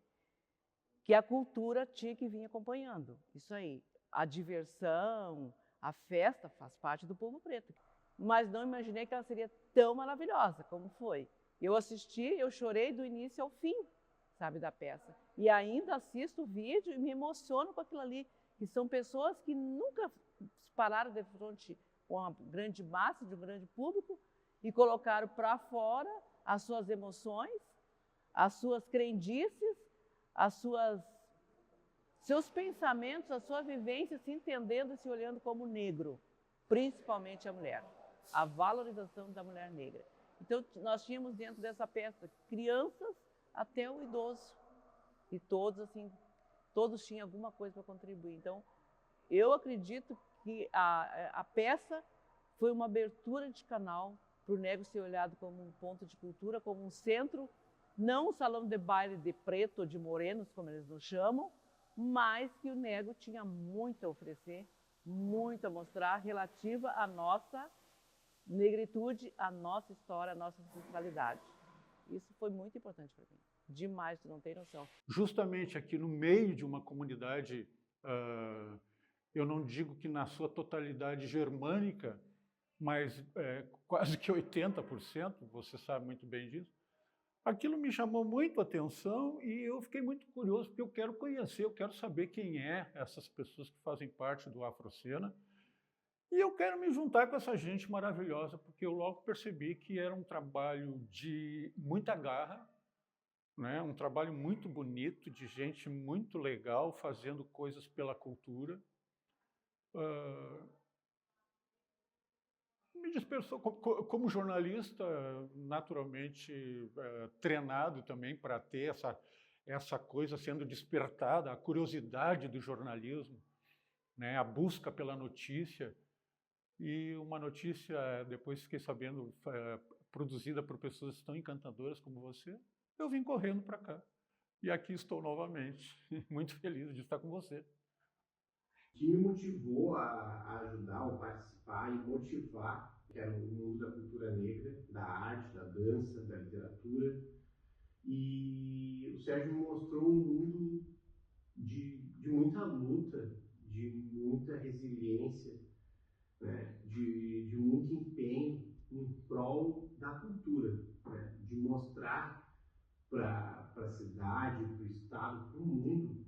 que a cultura tinha que vir acompanhando. Isso aí, a diversão, a festa faz parte do povo preto. Mas não imaginei que ela seria tão maravilhosa como foi. Eu assisti, eu chorei do início ao fim, sabe, da peça. E ainda assisto o vídeo e me emociono com aquilo ali, que são pessoas que nunca pararam de frente com uma grande massa, de um grande público, e colocaram para fora as suas emoções, as suas crendices, seus pensamentos, a sua vivência, se entendendo e se olhando como negro, principalmente a mulher, a valorização da mulher negra. Então, nós tínhamos dentro dessa peça crianças até o idoso, e todos, assim, todos tinham alguma coisa para contribuir. Então, eu acredito que a peça foi uma abertura de canal para o negro ser olhado como um ponto de cultura, como um centro, não um salão de baile de preto ou de morenos, como eles nos chamam, mas que o negro tinha muito a oferecer, muito a mostrar relativa à nossa negritude, à nossa história, à nossa ancestralidade. Isso foi muito importante para mim. Demais, tu não tem noção. Justamente aqui no meio de uma comunidade, eu não digo que na sua totalidade germânica, mas quase que 80%, você sabe muito bem disso, aquilo me chamou muito a atenção e eu fiquei muito curioso, porque eu quero conhecer, eu quero saber quem é essas pessoas que fazem parte do Afrocena. E eu quero me juntar com essa gente maravilhosa, porque eu logo percebi que era um trabalho de muita garra, né? Um trabalho muito bonito, de gente muito legal, fazendo coisas pela cultura. Me dispersou como jornalista, naturalmente treinado também para ter essa coisa sendo despertada, a curiosidade do jornalismo, né? A busca pela notícia. E uma notícia, depois fiquei sabendo, produzida por pessoas tão encantadoras como você, eu vim correndo para cá. E aqui estou novamente, muito feliz de estar com você. Que me motivou a ajudar, ou participar e motivar, que era o mundo da cultura negra, da arte, da dança, da literatura. E o Sérgio me mostrou um mundo de muita luta, de muita resiliência, né? de muito empenho em prol da cultura, né? De mostrar para a cidade, para o estado, para o mundo,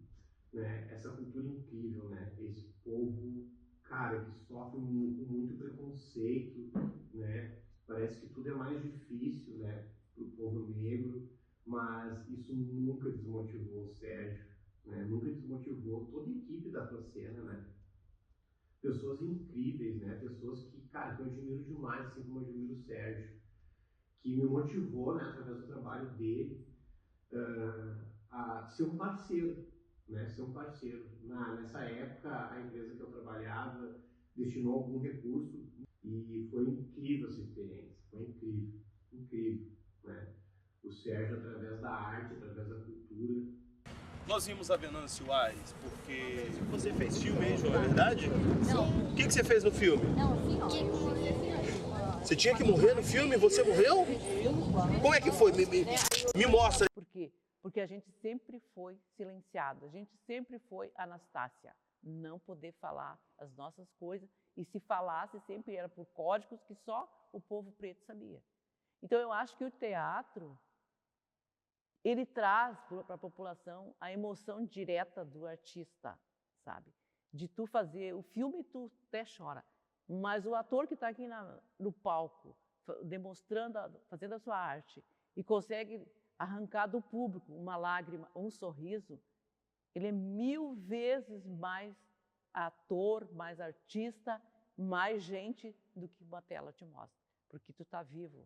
né? Essa cultura incrível, né? Esse povo, cara, que sofre com muito preconceito, né? Parece que tudo é mais difícil, né? Para o povo negro, mas isso nunca desmotivou o Sérgio, né? Nunca desmotivou toda a equipe da Afrocena, né? Pessoas incríveis, né? Pessoas que, cara, que eu admiro demais, assim como eu admiro o Sérgio, que me motivou, né, através do trabalho dele, a ser um parceiro, né? Ser um parceiro. Nessa época, a empresa que eu trabalhava destinou algum recurso e foi incrível essa experiência, foi incrível, incrível, né? O Sérgio, através da arte, através da cultura. Nós vimos a Venâncio Aires porque você fez filme mesmo, não é verdade? Não. O que você fez no filme? Não, Você tinha que morrer no filme? Você morreu? Como é que foi? Me mostra. Por quê? Porque a gente sempre foi silenciado, a gente sempre foi Anastácia, não poder falar as nossas coisas, e se falasse sempre era por códigos que só o povo preto sabia. Então eu acho que o teatro, ele traz para a população a emoção direta do artista, sabe? De tu fazer o filme, tu até chora, mas o ator que está aqui no palco, demonstrando, fazendo a sua arte, e consegue arrancar do público uma lágrima, um sorriso, ele é 1000 vezes mais ator, mais artista, mais gente do que uma tela te mostra, porque tu está vivo,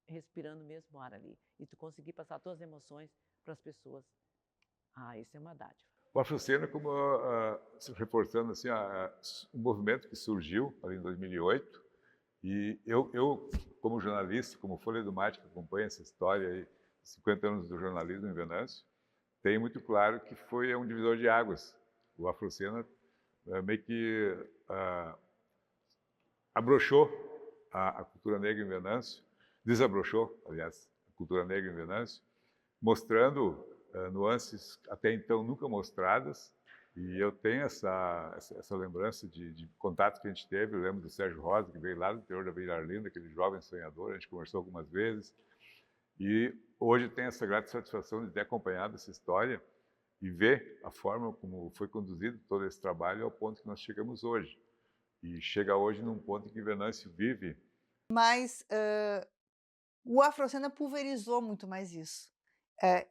respirando o mesmo ar ali, e tu conseguir passar as tuas emoções para as pessoas. Isso é uma dádiva. O Afrocena, como reforçando assim, um movimento que surgiu ali em 2008, e eu como jornalista, como Folha do Mate, que acompanha essa história aí, 50 anos do jornalismo em Venâncio, tem muito claro que foi um divisor de águas. O Afrocena meio que abrochou a cultura negra em Venâncio, desabrochou, aliás, a cultura negra em Venâncio, mostrando nuances até então nunca mostradas, e eu tenho essa lembrança de contatos que a gente teve. Eu lembro do Sérgio Rosa, que veio lá do interior da Vila Arlinda, aquele jovem sonhador, a gente conversou algumas vezes, e hoje tenho essa grata satisfação de ter acompanhado essa história e ver a forma como foi conduzido todo esse trabalho ao ponto que nós chegamos hoje. E chega hoje num ponto em que Venâncio vive. Mas o Afrocena pulverizou muito mais isso.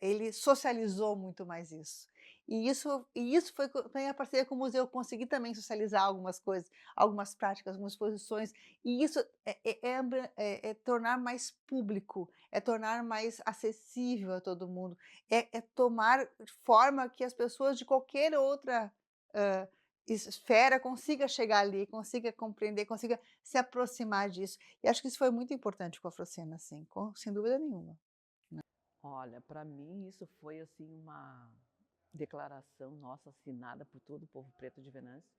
Ele socializou muito mais isso. E isso foi também a parceria com o museu. Eu consegui também socializar algumas coisas, algumas práticas, algumas posições. E isso é tornar mais público, é tornar mais acessível a todo mundo, é tomar forma que as pessoas de qualquer outra esfera consiga chegar ali, consiga compreender, consiga se aproximar disso. E acho que isso foi muito importante com a Afrocena, assim, sem dúvida nenhuma. Olha, para mim isso foi assim uma declaração nossa assinada por todo o povo preto de Venâncio,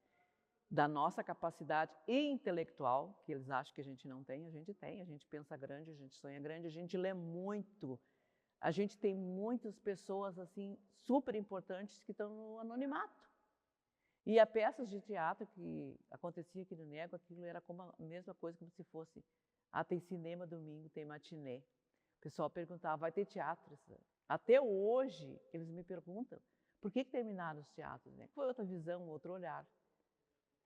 da nossa capacidade intelectual, que eles acham que a gente não tem, a gente tem, a gente pensa grande, a gente sonha grande, a gente lê muito, a gente tem muitas pessoas assim super importantes que estão no anonimato. E as peças de teatro que acontecia aqui no Nego, aquilo era como a mesma coisa, como se fosse, tem cinema domingo, tem matinê. O pessoal perguntava, vai ter teatro? Até hoje, eles me perguntam, por que terminaram os teatros? Né? Foi outra visão, outro olhar.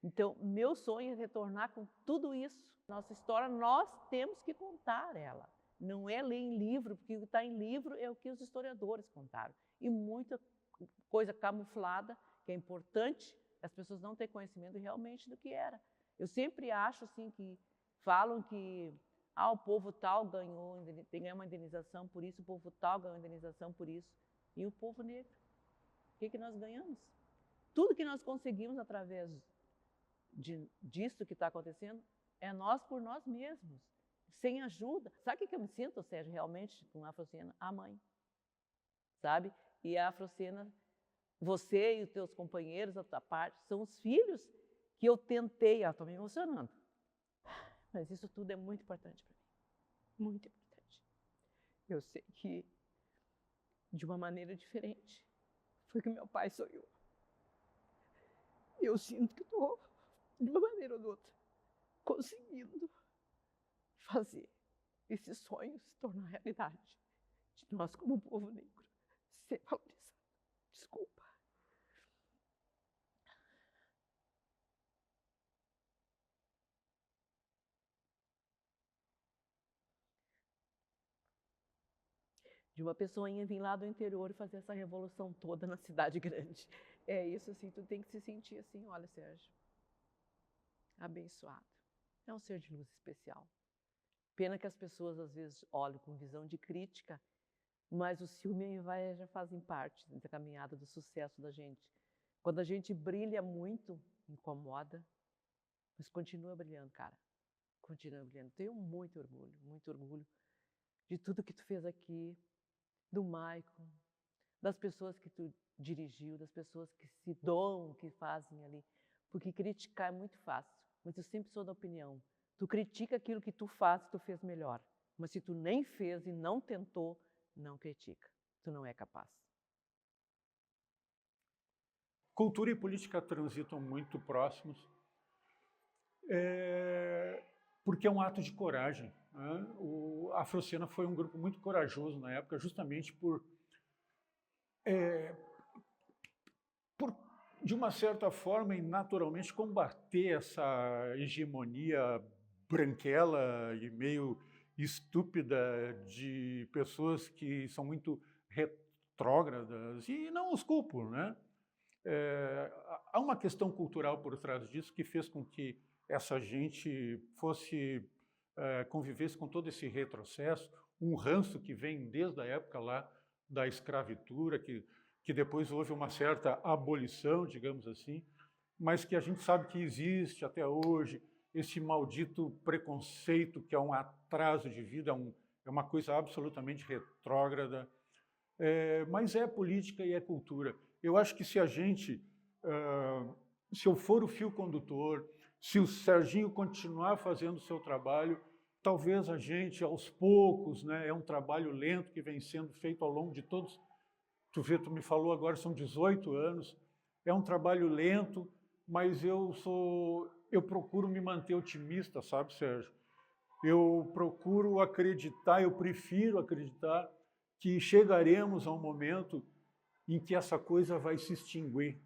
Então, meu sonho é retornar com tudo isso. Nossa história, nós temos que contar ela. Não é ler em livro, porque o que está em livro é o que os historiadores contaram. E muita coisa camuflada, que é importante, as pessoas não têm conhecimento realmente do que era. Eu sempre acho assim que falam que o povo tal ganhou uma indenização por isso, o povo tal ganhou indenização por isso. E o povo negro? O que nós ganhamos? Tudo que nós conseguimos através disso que está acontecendo é nós por nós mesmos, sem ajuda. Sabe o que eu me sinto, Sérgio, realmente, com a Afrocena? A mãe, sabe? E a Afrocena, você e os teus companheiros, a tua parte, são os filhos que eu tentei. Estou me emocionando. Mas isso tudo é muito importante para mim. Muito importante. Eu sei que, de uma maneira diferente, foi que meu pai sonhou. Eu sinto que estou, de uma maneira ou de outra, conseguindo fazer esse sonho se tornar realidade. De nós, como povo negro, ser valorizado. Desculpa. De uma pessoinha vir lá do interior e fazer essa revolução toda na cidade grande. É isso, assim, tu tem que se sentir assim, olha, Sérgio, abençoado. É um ser de luz especial. Pena que as pessoas, às vezes, olham com visão de crítica, mas o ciúme e a inveja já fazem parte da caminhada do sucesso da gente. Quando a gente brilha muito, incomoda, mas continua brilhando, cara. Continua brilhando. Tenho muito orgulho de tudo que tu fez aqui, do Maicon, das pessoas que tu dirigiu, das pessoas que se doam, que fazem ali. Porque criticar é muito fácil, mas eu sempre sou da opinião. Tu critica aquilo que tu faz, tu fez melhor. Mas se tu nem fez e não tentou, não critica. Tu não é capaz. Cultura e política transitam muito próximos, porque é um ato de coragem. Né? A Afrocena foi um grupo muito corajoso na época, justamente por, de uma certa forma e naturalmente, combater essa hegemonia branquela e meio estúpida de pessoas que são muito retrógradas, e não os culpo, né? Há uma questão cultural por trás disso que fez com que essa gente convivesse com todo esse retrocesso, um ranço que vem desde a época lá da escravatura, que depois houve uma certa abolição, digamos assim, mas que a gente sabe que existe até hoje, esse maldito preconceito que é um atraso de vida, é uma coisa absolutamente retrógrada, mas é política e é cultura. Eu acho que se eu for o fio condutor, se o Serginho continuar fazendo o seu trabalho, talvez a gente, aos poucos, né, é um trabalho lento que vem sendo feito ao longo de todos, tu me falou agora, são 18 anos, é um trabalho lento, mas eu procuro me manter otimista, sabe, Sérgio? Eu procuro acreditar, eu prefiro acreditar que chegaremos a um momento em que essa coisa vai se extinguir.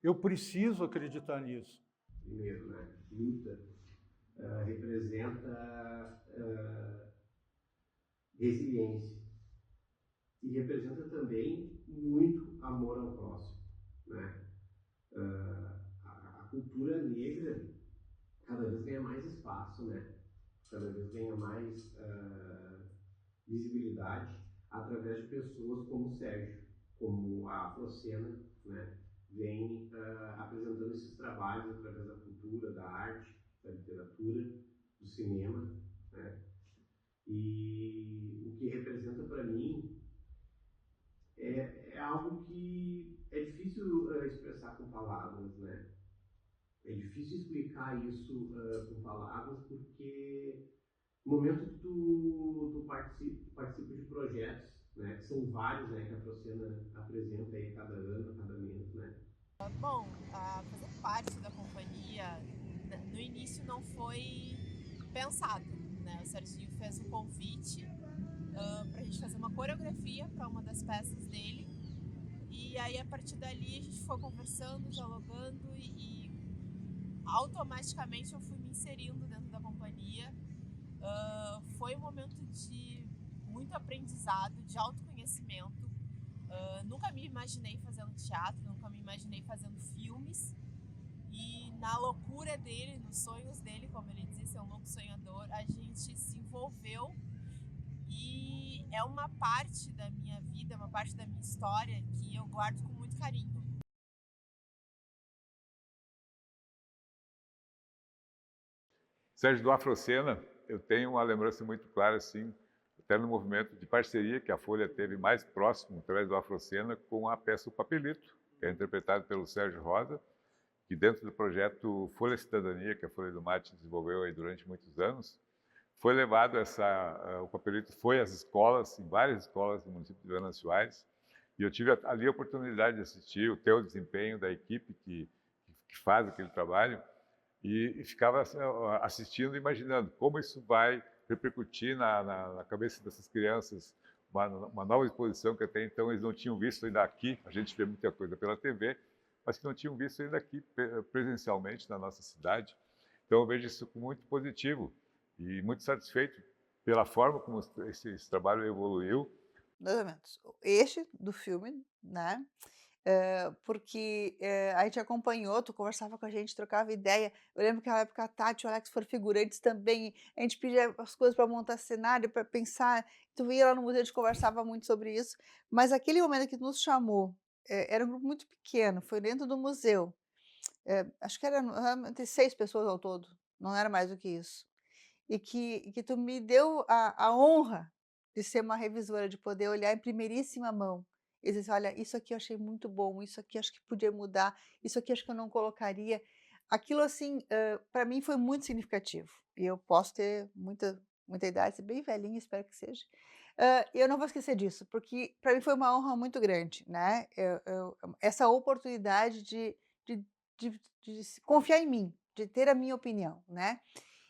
Eu preciso acreditar nisso. Primeiro, né? Luta representa resiliência e representa também muito amor ao próximo, né? A cultura negra cada vez ganha mais espaço, né? Cada vez ganha mais visibilidade através de pessoas como o Sérgio, como a Afrocena, né? Vem apresentando esses trabalhos através da cultura, da arte, da literatura, do cinema, né? E o que representa para mim é algo que é difícil expressar com palavras, né? É difícil explicar isso com palavras, porque no momento que tu participa de projetos, né, que são vários, né, que a Afrocena apresenta aí a cada ano, a cada mês, né? Bom, fazer parte da companhia no início não foi pensado, né? O Serginho fez um convite para a gente fazer uma coreografia para uma das peças dele, e aí a partir dali a gente foi conversando, dialogando, e automaticamente eu fui me inserindo dentro da companhia. Foi um momento de muito aprendizado, de autoconhecimento. Nunca me imaginei fazendo teatro, nunca me imaginei fazendo filmes. E na loucura dele, nos sonhos dele, como ele disse, é um louco sonhador, a gente se envolveu. E é uma parte da minha vida, uma parte da minha história que eu guardo com muito carinho. Sérgio, do Afrocena, eu tenho uma lembrança muito clara, assim, até no movimento de parceria que a Folha teve mais próximo, através do Afrocena, com a peça O Papelito, que é interpretado pelo Sérgio Rosa, que dentro do projeto Folha Cidadania, que a Folha do Mate desenvolveu aí durante muitos anos, foi levado o Papelito foi às escolas, em várias escolas do município de Venâncio Aires, e eu tive ali a oportunidade de assistir o teu desempenho da equipe que faz aquele trabalho, e ficava assistindo e imaginando como isso vai repercutir na cabeça dessas crianças, uma nova exposição que até então eles não tinham visto ainda aqui, a gente vê muita coisa pela TV, mas que não tinham visto ainda aqui presencialmente na nossa cidade. Então eu vejo isso como muito positivo e muito satisfeito pela forma como esse trabalho evoluiu. 2 elementos. Este do filme, né? Porque a gente acompanhou, tu conversava com a gente, trocava ideia. Eu lembro que naquela época a Tati e o Alex foram figurantes também. A gente pedia as coisas para montar cenário, para pensar. Tu ia lá no museu, a gente conversava muito sobre isso. Mas aquele momento que nos chamou, era um grupo muito pequeno, foi dentro do museu. Acho que era entre 6 pessoas ao todo, não era mais do que isso. E que tu me deu a honra de ser uma revisora, de poder olhar em primeiríssima mão e dizer assim: olha, isso aqui eu achei muito bom, isso aqui acho que podia mudar, isso aqui acho que eu não colocaria. Aquilo, assim, para mim foi muito significativo. E eu posso ter muita idade, ser bem velhinha, espero que seja. E eu não vou esquecer disso, porque para mim foi uma honra muito grande, né? Essa oportunidade de confiar em mim, de ter a minha opinião, né?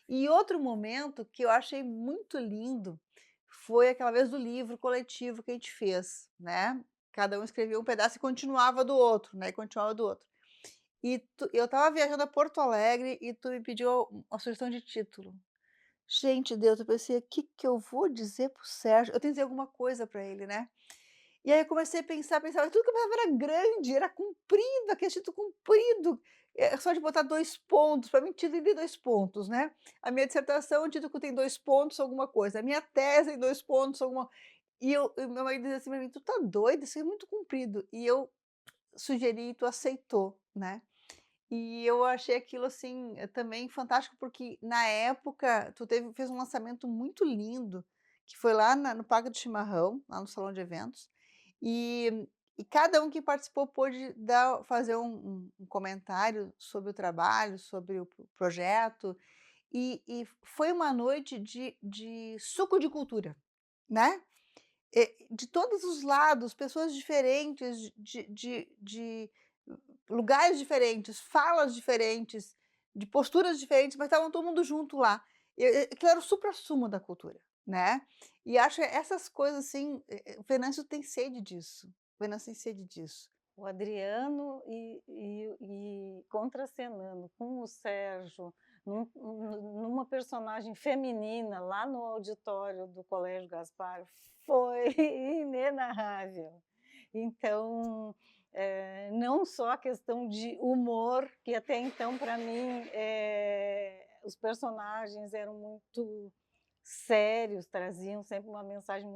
E outro momento que eu achei muito lindo foi aquela vez do livro coletivo que a gente fez, né? Cada um escrevia um pedaço e continuava do outro, né? E continuava do outro. E eu estava viajando a Porto Alegre e tu me pediu uma sugestão de título. Gente, Deus, eu pensei, o que eu vou dizer pro Sérgio? Eu tenho que dizer alguma coisa para ele, né? E aí eu comecei a pensar, mas tudo que eu pensava era grande, era comprido, aquele título comprido. Só de botar 2 pontos, para mim título tem 2 pontos, né. A minha dissertação, o título tem 2 pontos alguma coisa, a minha tese tem 2 pontos alguma e meu marido dizia assim para mim: "Tu tá doida? Isso é muito comprido". E eu sugeri e tu aceitou, né. E eu achei aquilo, assim, também fantástico, porque na época tu fez um lançamento muito lindo, que foi lá no Parque do Chimarrão, lá no salão de eventos, e cada um que participou pôde fazer um comentário sobre o trabalho, sobre o projeto, e foi uma noite de suco de cultura, né? De todos os lados, pessoas diferentes, de lugares diferentes, falas diferentes, de posturas diferentes, mas estavam todo mundo junto lá. Aquilo era o suprassumo da cultura, né? E acho essas coisas, assim, o Venâncio tem sede disso. O Venâncio tem sede disso. O Adriano e contracenando com o Sérgio, numa personagem feminina lá no auditório do Colégio Gaspar, foi inenarrável. Então, não só a questão de humor, que até então, para mim, os personagens eram muito sérios, traziam sempre uma mensagem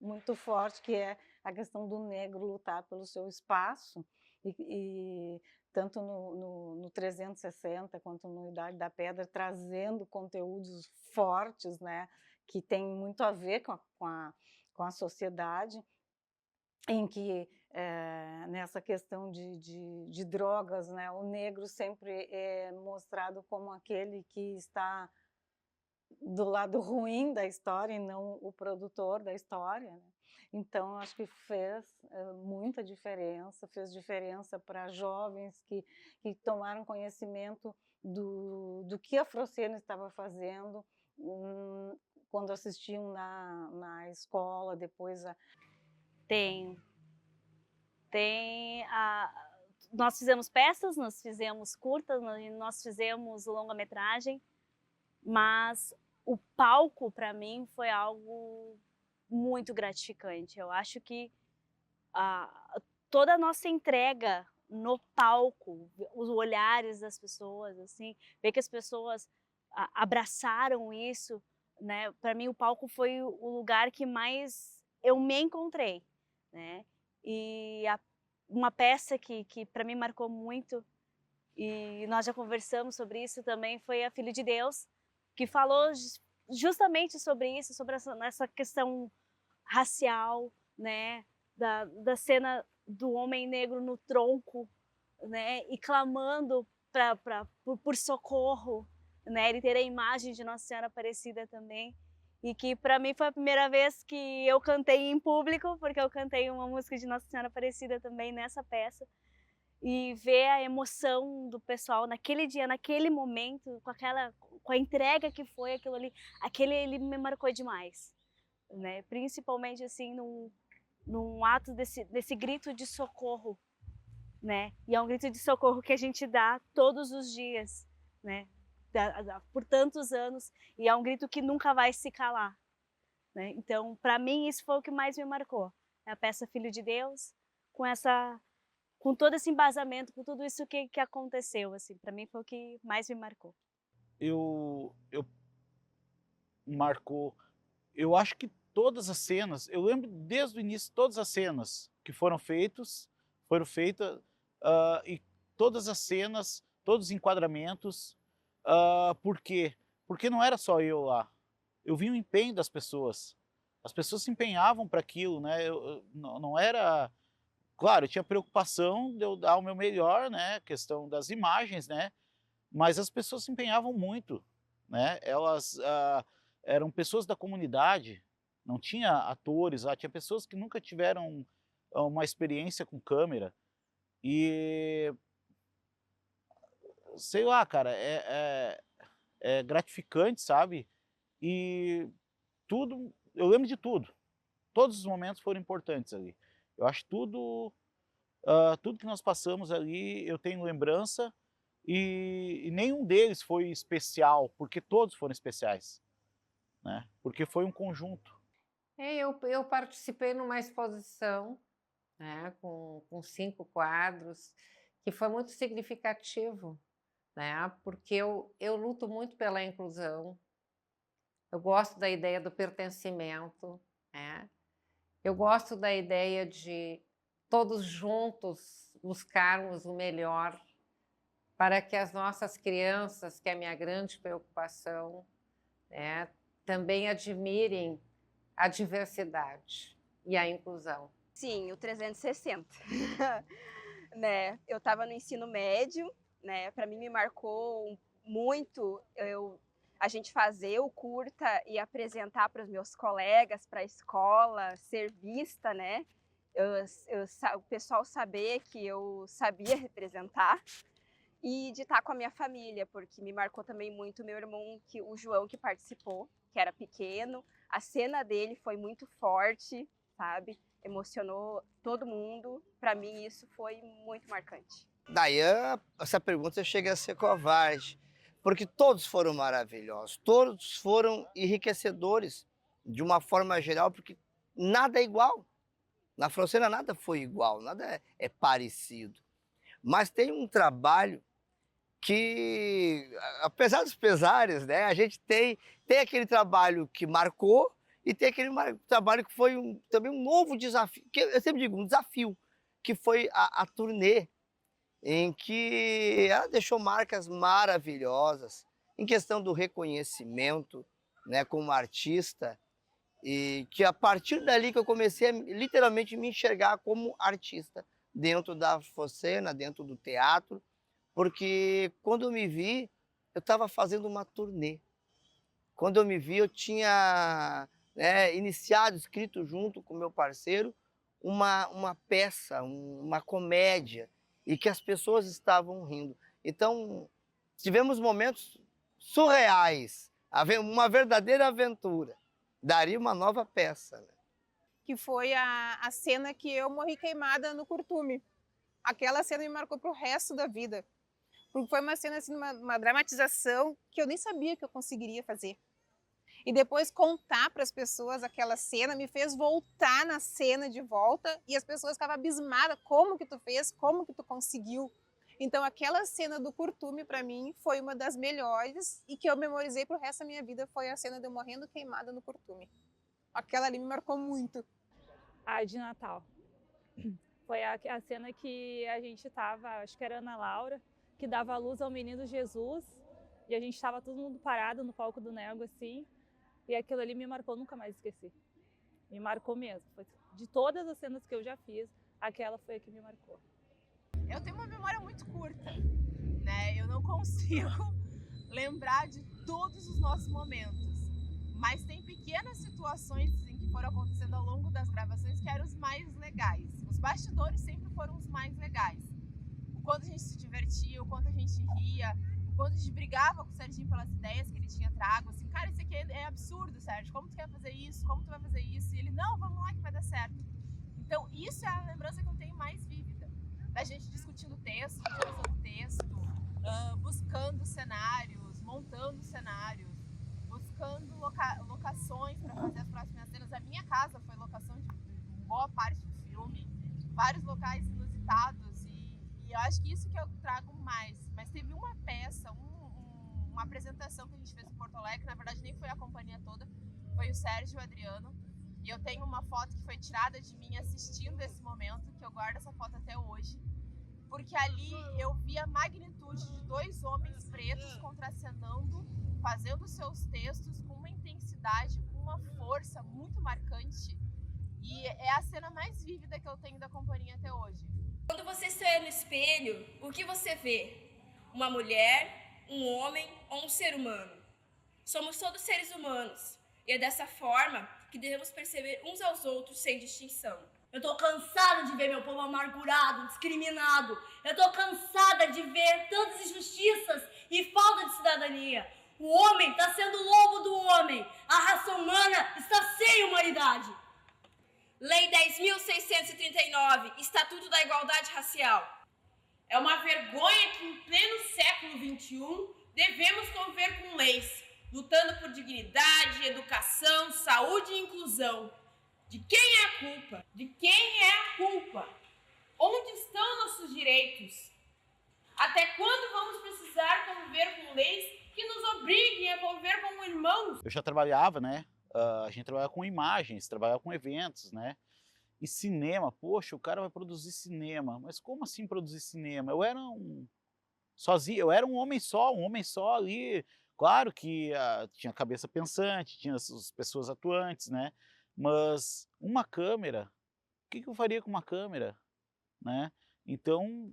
muito forte, que é a questão do negro lutar pelo seu espaço, e tanto no 360 quanto no Idade da Pedra, trazendo conteúdos fortes, né, que tem muito a ver com a sociedade, em que nessa questão de drogas, né, o negro sempre é mostrado como aquele que está do lado ruim da história e não o produtor da história, né? Então, acho que fez muita diferença, fez diferença para jovens que tomaram conhecimento do que a Afrocena estava fazendo, quando assistiam na escola, depois Tem nós fizemos peças, nós fizemos curtas, nós fizemos longa-metragem, mas o palco para mim foi algo muito gratificante. Eu acho que toda a nossa entrega no palco, os olhares das pessoas, assim, ver que as pessoas abraçaram isso, né? Para mim o palco foi o lugar que mais eu me encontrei, né? E uma peça que para mim marcou muito, e nós já conversamos sobre isso também, foi a Filho de Deus, que falou justamente sobre isso, sobre essa questão racial, né? Da cena do homem negro no tronco, né? E clamando por socorro, né? Ele ter a imagem de Nossa Senhora Aparecida também. E que para mim foi a primeira vez que eu cantei em público, porque eu cantei uma música de Nossa Senhora Aparecida também nessa peça. E ver a emoção do pessoal naquele dia, naquele momento, com a entrega que foi aquilo ali, ele me marcou demais, né? Principalmente assim num ato desse grito de socorro, né? E é um grito de socorro que a gente dá todos os dias, né? Por tantos anos, e é um grito que nunca vai se calar, né? Então, para mim, isso foi o que mais me marcou. A peça Filho de Deus, com todo esse embasamento, com tudo isso que aconteceu, assim, para mim foi o que mais me marcou. Marcou, eu acho que todas as cenas, eu lembro desde o início, todas as cenas que foram feitas, e todas as cenas, todos os enquadramentos. Por quê? Porque não era só eu lá. Eu vi o empenho das pessoas. As pessoas se empenhavam para aquilo, né? Não era... Claro, eu tinha preocupação de eu dar o meu melhor, né? Questão das imagens, né? Mas as pessoas se empenhavam muito, né? Elas eram pessoas da comunidade, não tinha atores lá, tinha pessoas que nunca tiveram uma experiência com câmera. E... sei lá, cara, é gratificante, sabe? E tudo, eu lembro de tudo. Todos os momentos foram importantes ali. Eu acho tudo que nós passamos ali, eu tenho lembrança, e nenhum deles foi especial, porque todos foram especiais, né? Porque foi um conjunto. Eu participei numa exposição, né, com 5 quadros, que foi muito significativo, né? Porque eu luto muito pela inclusão, eu gosto da ideia do pertencimento, né? Eu gosto da ideia de todos juntos buscarmos o melhor para que as nossas crianças, que é a minha grande preocupação, né, também admirem a diversidade e a inclusão. Sim, o 360. Né? Eu estava no ensino médio, né? Para mim me marcou muito a gente fazer o curta e apresentar para os meus colegas, para a escola, ser vista, né? O pessoal saber que eu sabia representar, e de estar com a minha família, porque me marcou também muito meu irmão, o João, que participou, que era pequeno. A cena dele foi muito forte, sabe? Emocionou todo mundo. Para mim isso foi muito marcante. Daí essa pergunta chega a ser covarde, porque todos foram maravilhosos, todos foram enriquecedores de uma forma geral, porque nada é igual. Na Afrocena nada foi igual, nada é parecido. Mas tem um trabalho que, apesar dos pesares, né, a gente tem aquele trabalho que marcou e tem aquele trabalho que foi também um novo desafio, que eu sempre digo, um desafio, que foi a turnê, em que ela deixou marcas maravilhosas em questão do reconhecimento, né, como artista, e que a partir dali que eu comecei a literalmente me enxergar como artista dentro da Afrocena, dentro do teatro, porque quando eu me vi, eu estava fazendo uma turnê. Quando eu me vi, eu tinha iniciado, escrito junto com meu parceiro, uma peça, uma comédia, e que as pessoas estavam rindo. Então, tivemos momentos surreais, uma verdadeira aventura. Daria uma nova peça, né? Que foi a cena que eu morri queimada no curtume. aquela cena me marcou pro resto da vida. Porque foi uma cena, assim, uma dramatização que eu nem sabia que eu conseguiria fazer. E depois contar para as pessoas aquela cena me fez voltar na cena de volta e as pessoas ficavam abismadas. Como que tu fez? Como que tu conseguiu? Então aquela cena do curtume para mim foi uma das melhores e que eu memorizei pro resto da minha vida, foi a cena de eu morrendo queimada no curtume. Aquela ali me marcou muito. A de Natal. Foi a cena que a gente tava, acho que era Ana Laura, que dava a luz ao menino Jesus, e a gente estava todo mundo parado no palco do Nego, assim, e aquilo ali me marcou, nunca mais esqueci. Me marcou mesmo. De todas as cenas que eu já fiz, aquela foi a que me marcou. Eu tenho uma memória muito curta, né? Eu não consigo lembrar de todos os nossos momentos, mas tem pequenas situações em que foram acontecendo ao longo das gravações que eram os mais legais. Os bastidores sempre foram os mais legais. O quanto a gente se divertia, o quanto a gente ria, o quanto a gente brigava com o Serginho pelas ideias que ele tinha trago, assim, cara, isso aqui é absurdo, Sérgio, como tu quer fazer isso, como tu vai fazer isso? E ele, não, vamos lá que vai dar certo. Então isso é a lembrança que eu tenho mais vívida, da gente discutindo texto, direção do texto, buscando cenários, montando cenários, buscando locações para fazer as próximas cenas. A minha casa foi locação de boa parte do filme, vários locais inusitados, e eu acho que isso que eu trago mais. Mas teve uma peça, uma apresentação que a gente fez em Porto Alegre, na verdade nem foi a companhia toda, foi o Sérgio e o Adriano, e eu tenho uma foto que foi tirada de mim assistindo esse momento, que eu guardo essa foto até hoje, porque ali eu vi a magnitude de dois homens pretos contracenando, fazendo seus textos com uma intensidade, com uma força muito marcante, e é a cena mais vívida que eu tenho da companhia até hoje. Quando você se olha no espelho, o que você vê? Uma mulher, um homem ou um ser humano? Somos todos seres humanos, e é dessa forma que devemos perceber uns aos outros sem distinção. Eu tô cansada de ver meu povo amargurado, discriminado. Eu tô cansada de ver tantas injustiças e falta de cidadania. O homem está sendo lobo do homem. A raça humana está sem humanidade. Lei 10.639, Estatuto da Igualdade Racial. É uma vergonha que, em pleno século XXI, devemos conviver com leis, lutando por dignidade, educação, saúde e inclusão. De quem é a culpa? De quem é a culpa? Onde estão nossos direitos? Até quando vamos precisar conviver com leis que nos obriguem a conviver como irmãos? Eu já trabalhava, né? A gente trabalhava com imagens, trabalhava com eventos, né? E cinema, poxa, o cara vai produzir cinema. Mas como assim produzir cinema? Eu era sozinho, eu era um homem só ali. Claro que tinha cabeça pensante, tinha as pessoas atuantes, né? Mas uma câmera, o que eu faria com uma câmera, né? Então,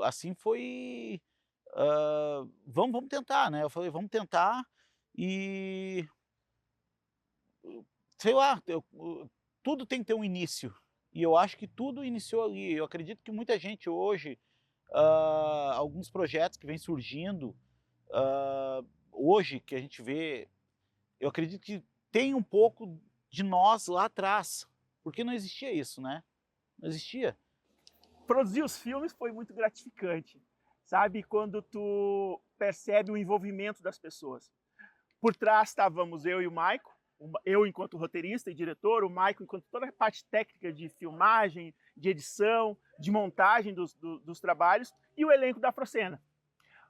assim foi, vamos tentar, né? Eu falei, vamos tentar e, sei lá, tudo tem que ter um início. E eu acho que tudo iniciou ali. Eu acredito que muita gente hoje, alguns projetos que vêm surgindo, hoje que a gente vê, eu acredito que tem um pouco de nós lá atrás, porque não existia isso, né? Não existia. Produzir os filmes foi muito gratificante, sabe? Quando tu percebe o envolvimento das pessoas. Por trás estávamos eu e o Maico, eu enquanto roteirista e diretor, o Maico enquanto toda a parte técnica de filmagem, de edição, de montagem dos trabalhos, e o elenco da Afrocena.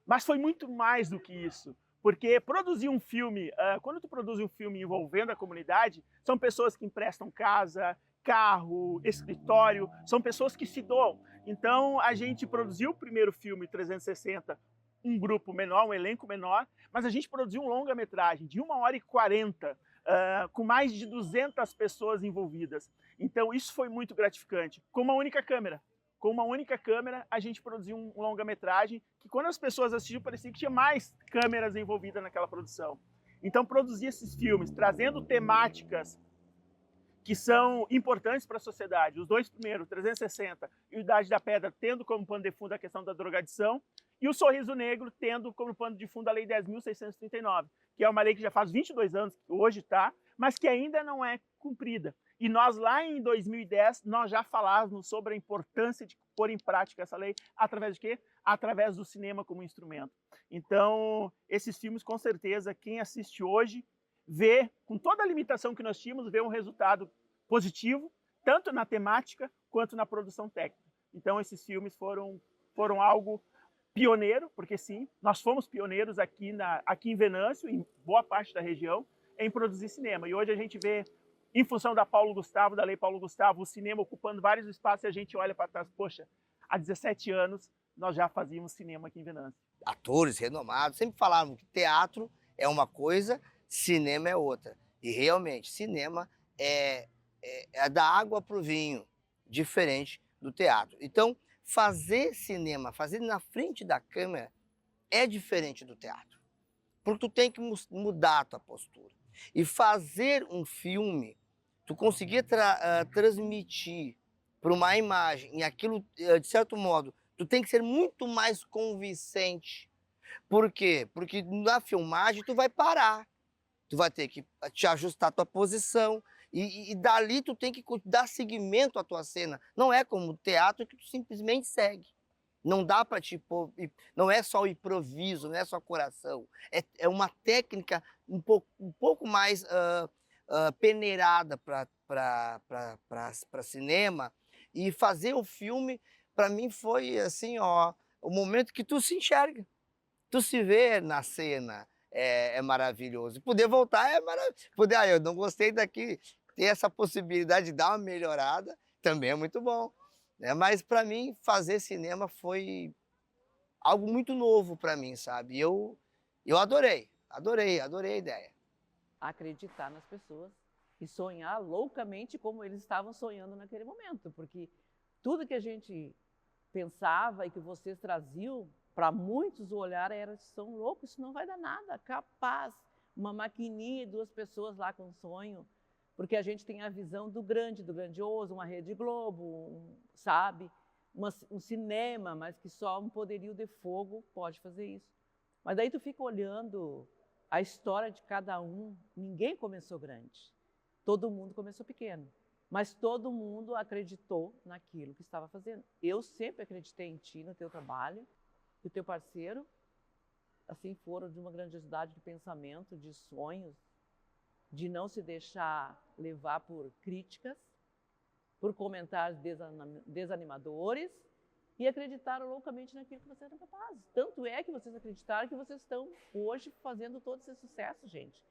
Mas foi muito mais do que isso. Porque produzir um filme, quando tu produz um filme envolvendo a comunidade, são pessoas que emprestam casa, carro, escritório, são pessoas que se doam. Então a gente produziu o primeiro filme 360, um grupo menor, um elenco menor, mas a gente produziu um longa-metragem de 1h40, com mais de 200 pessoas envolvidas. Então isso foi muito gratificante, com uma única câmera. Com uma única câmera, a gente produziu um longa-metragem que, quando as pessoas assistiam, parecia que tinha mais câmeras envolvidas naquela produção. Então, produzir esses filmes, trazendo temáticas que são importantes para a sociedade. Os dois primeiros, 360 e o Idade da Pedra, tendo como pano de fundo a questão da drogadição, e o Sorriso Negro, tendo como pano de fundo a Lei 10.639, que é uma lei que já faz 22 anos, que hoje está, mas que ainda não é cumprida. E nós lá em 2010, nós já falávamos sobre a importância de pôr em prática essa lei através de quê? Através do cinema como instrumento. Então, esses filmes, com certeza, quem assiste hoje vê, com toda a limitação que nós tínhamos, vê um resultado positivo, tanto na temática quanto na produção técnica. Então, esses filmes foram algo pioneiro, porque sim, nós fomos pioneiros aqui em Venâncio, em boa parte da região, em produzir cinema. E hoje a gente vê, em função da Lei Paulo Gustavo, o cinema ocupando vários espaços, e a gente olha para trás, poxa, há 17 anos nós já fazíamos cinema aqui em Venâncio. Atores renomados sempre falaram que teatro é uma coisa, cinema é outra. E realmente, cinema é da água para o vinho, diferente do teatro. Então, fazer cinema, fazer na frente da câmera, é diferente do teatro. Porque tu tem que mudar a tua postura. E fazer um filme, tu conseguir transmitir para uma imagem, e aquilo, de certo modo, tu tem que ser muito mais convincente. Por quê? Porque na filmagem tu vai parar. Tu vai ter que te ajustar a tua posição, e dali tu tem que dar seguimento à tua cena. Não é como teatro que tu simplesmente segue. Não dá para não é só o improviso, não é só coração. É uma técnica um pouco mais peneirada para cinema. E fazer o filme, para mim, foi assim, ó, o momento que tu se enxerga. Tu se vê na cena, é maravilhoso. Poder voltar é maravilhoso. Eu não gostei daqui, ter essa possibilidade de dar uma melhorada, também é muito bom. Mas para mim, fazer cinema foi algo muito novo para mim, sabe? Eu adorei a ideia. Acreditar nas pessoas e sonhar loucamente como eles estavam sonhando naquele momento, porque tudo que a gente pensava e que vocês traziam, para muitos o olhar era, são loucos, isso não vai dar nada, capaz, uma maquininha e 2 pessoas lá com sonho, porque a gente tem a visão do grande, do grandioso, uma Rede Globo, sabe? Um cinema, mas que só um poderio de fogo pode fazer isso. Mas daí tu fica olhando a história de cada um, ninguém começou grande, todo mundo começou pequeno, mas todo mundo acreditou naquilo que estava fazendo. Eu sempre acreditei em ti, no teu trabalho, e o teu parceiro, assim, foram de uma grandiosidade de pensamento, de sonhos, de não se deixar levar por críticas, por comentários desanimadores, e acreditaram loucamente naquilo que vocês eram capazes. Tanto é que vocês acreditaram que vocês estão hoje fazendo todo esse sucesso, gente.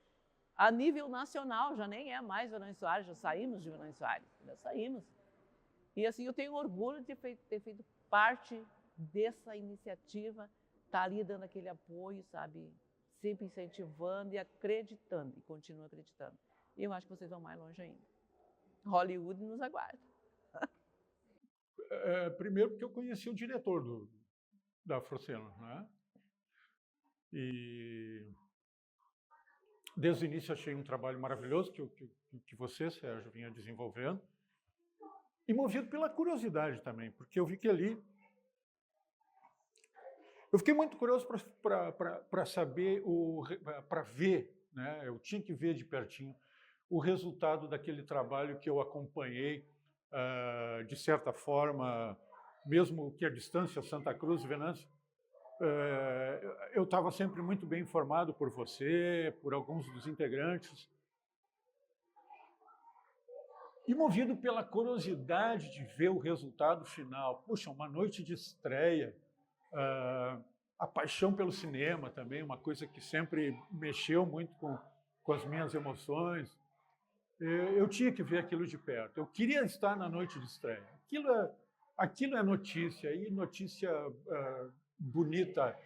A nível nacional, já nem é mais Venâncio Soares, já saímos de Venâncio Soares, já saímos. E assim, eu tenho orgulho de ter feito parte dessa iniciativa, estar ali dando aquele apoio, sabe? Sempre incentivando e acreditando, e continuo acreditando. E eu acho que vocês vão mais longe ainda. Hollywood nos aguarda. Primeiro porque eu conheci o diretor da Afrocena, né? E desde o início achei um trabalho maravilhoso que você, Sérgio, vinha desenvolvendo. E movido pela curiosidade também, porque eu vi que ali... Eu fiquei muito curioso para saber, para ver, né? Eu tinha que ver de pertinho o resultado daquele trabalho que eu acompanhei, de certa forma, mesmo que a distância Santa Cruz e Venâncio, eu estava sempre muito bem informado por você, por alguns dos integrantes, e movido pela curiosidade de ver o resultado final. Puxa, uma noite de estreia, a paixão pelo cinema também, uma coisa que sempre mexeu muito com as minhas emoções. Eu tinha que ver aquilo de perto. Eu queria estar na noite de estreia. Aquilo é notícia, e notícia bonita.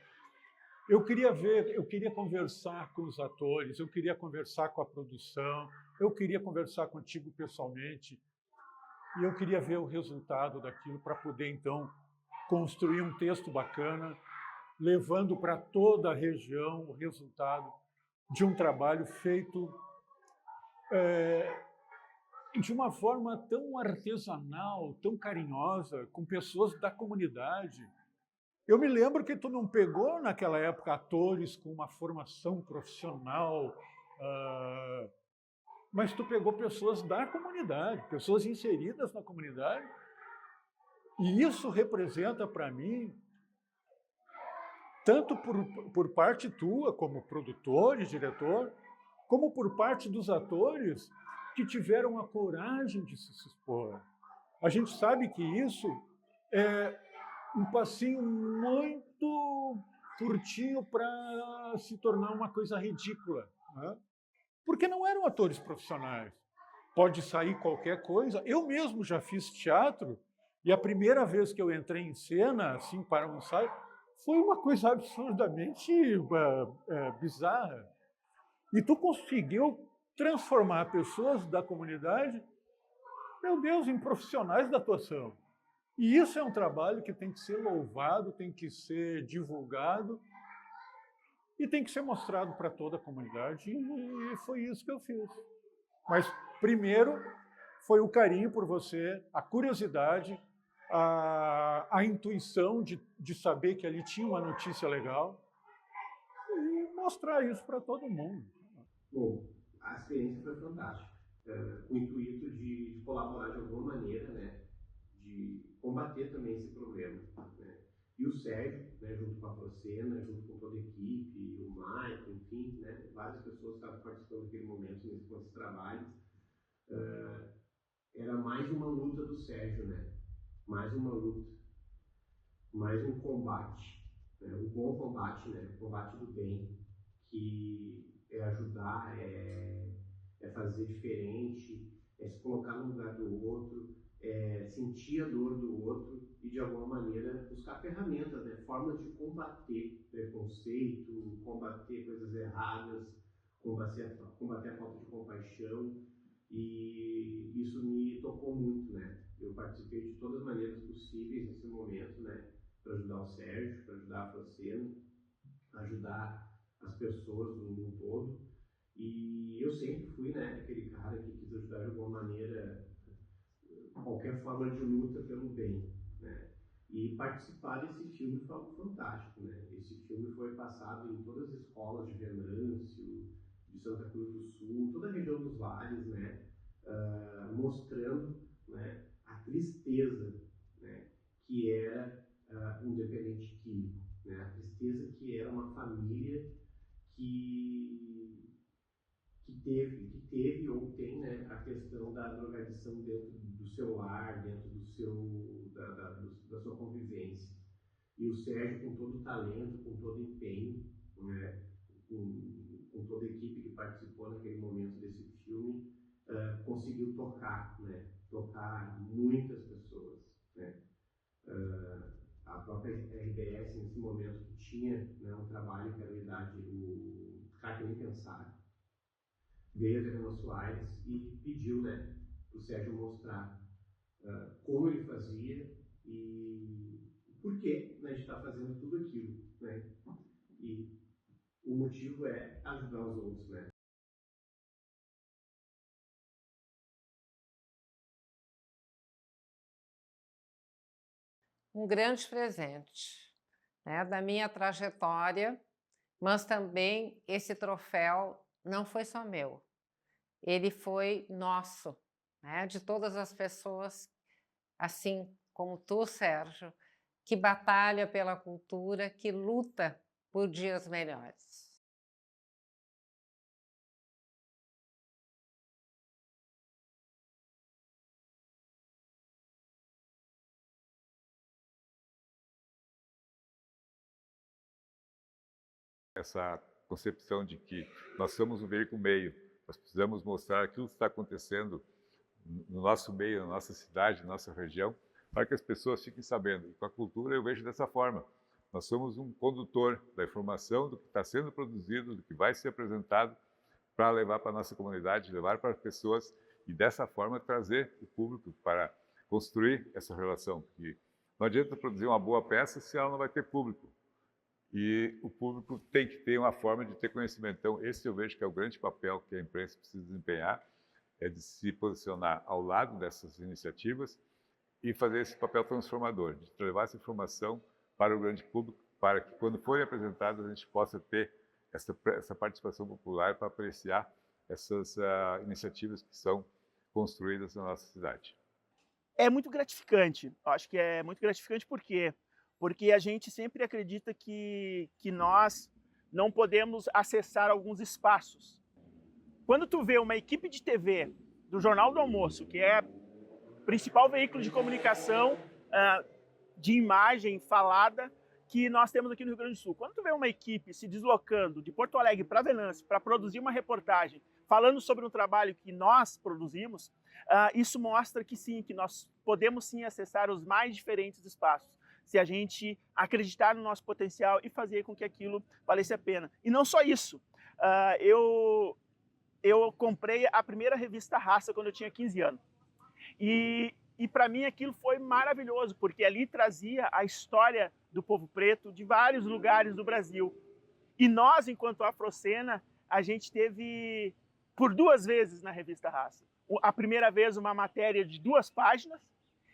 Eu queria ver, eu queria conversar com os atores, eu queria conversar com a produção, eu queria conversar contigo pessoalmente, e eu queria ver o resultado daquilo para poder, então, construir um texto bacana, levando para toda a região o resultado de um trabalho feito de uma forma tão artesanal, tão carinhosa, com pessoas da comunidade. Eu me lembro que tu não pegou, naquela época, atores com uma formação profissional mas tu pegou pessoas da comunidade, pessoas inseridas na comunidade, e isso representa para mim, tanto por parte tua, como produtor e diretor, como por parte dos atores que tiveram a coragem de se expor. A gente sabe que isso é um passinho muito curtinho para se tornar uma coisa ridícula, né? Porque não eram atores profissionais. Pode sair qualquer coisa. Eu mesmo já fiz teatro e a primeira vez que eu entrei em cena, assim, para um ensaio, foi uma coisa absurdamente bizarra. E tu conseguiu transformar pessoas da comunidade, meu Deus, em profissionais da atuação. E isso é um trabalho que tem que ser louvado, tem que ser divulgado e tem que ser mostrado para toda a comunidade. E foi isso que eu fiz. Mas, primeiro, foi o carinho por você, a curiosidade, a intuição de saber que ali tinha uma notícia legal e mostrar isso para todo mundo. Bom, a experiência foi fantástica. Com o intuito de colaborar de alguma maneira, né, de combater também esse problema, né? E o Sérgio, né, junto com a Procena, junto com toda a equipe, o Maicon, enfim, né, várias pessoas estavam participando naquele momento nesses trabalhos. Era mais uma luta do Sérgio, né? Mais uma luta, mais um combate, né? Um bom combate, né? Combate do bem, que é ajudar, é fazer diferente, é se colocar no lugar do outro, é sentir a dor do outro e, de alguma maneira, buscar ferramentas, né? Formas de combater preconceito, combater coisas erradas, combater a falta de compaixão. E isso me tocou muito, né? Eu participei de todas as maneiras possíveis nesse momento, né? Para ajudar o Sérgio, para ajudar a Procena, ajudar as pessoas do mundo todo. E eu sempre fui, né, aquele cara que quis ajudar de alguma maneira, qualquer forma de luta pelo bem, né? E participar desse filme foi algo fantástico, né? Esse filme foi passado em todas as escolas de Venâncio, de Santa Cruz do Sul, toda a região dos vales, né? Mostrando, né, a tristeza, né, que era um dependente químico, né? A tristeza que era uma família que teve ou tem, né, a questão da drogadição dentro do seu lar, dentro da sua convivência. E o Sérgio, com todo o talento, com todo o empenho, né, com toda a equipe que participou naquele momento desse filme, conseguiu tocar, né, tocar muitas pessoas, né. A própria RBS, nesse momento, que tinha, né, um trabalho que era o Carta Nem Pensar, veio a Helena Soares e pediu, né, para o Sérgio mostrar como ele fazia e por que, né, a gente está fazendo tudo aquilo, né? E o motivo é ajudar os outros, né? Um grande presente, né, da minha trajetória, mas também esse troféu não foi só meu, ele foi nosso, né, de todas as pessoas, assim como tu, Sérgio, que batalha pela cultura, que luta por dias melhores. Essa concepção de que nós somos um veículo meio, nós precisamos mostrar aquilo que está acontecendo no nosso meio, na nossa cidade, na nossa região, para que as pessoas fiquem sabendo. E com a cultura eu vejo dessa forma. Nós somos um condutor da informação, do que está sendo produzido, do que vai ser apresentado, para levar para a nossa comunidade, levar para as pessoas e dessa forma trazer o público para construir essa relação. Porque não adianta produzir uma boa peça se ela não vai ter público. E o público tem que ter uma forma de ter conhecimento. Então, esse eu vejo que é o grande papel que a imprensa precisa desempenhar, é de se posicionar ao lado dessas iniciativas e fazer esse papel transformador, de levar essa informação para o grande público, para que, quando forem apresentadas, a gente possa ter essa participação popular para apreciar essas iniciativas que são construídas na nossa cidade. É muito gratificante. Eu acho que é muito gratificante por quê? Porque a gente sempre acredita que nós não podemos acessar alguns espaços. Quando tu vê uma equipe de TV do Jornal do Almoço, que é o principal veículo de comunicação de imagem falada que nós temos aqui no Rio Grande do Sul. Quando tu vê uma equipe se deslocando de Porto Alegre para Venâncio para produzir uma reportagem falando sobre um trabalho que nós produzimos, isso mostra que sim, que nós podemos sim acessar os mais diferentes espaços, se a gente acreditar no nosso potencial e fazer com que aquilo valesse a pena. E não só isso, eu comprei a primeira revista Raça quando eu tinha 15 anos. E para mim aquilo foi maravilhoso, porque ali trazia a história do povo preto de vários lugares do Brasil. E nós, enquanto Afrocena, a gente teve por 2 vezes na revista Raça. A primeira vez uma matéria de 2 páginas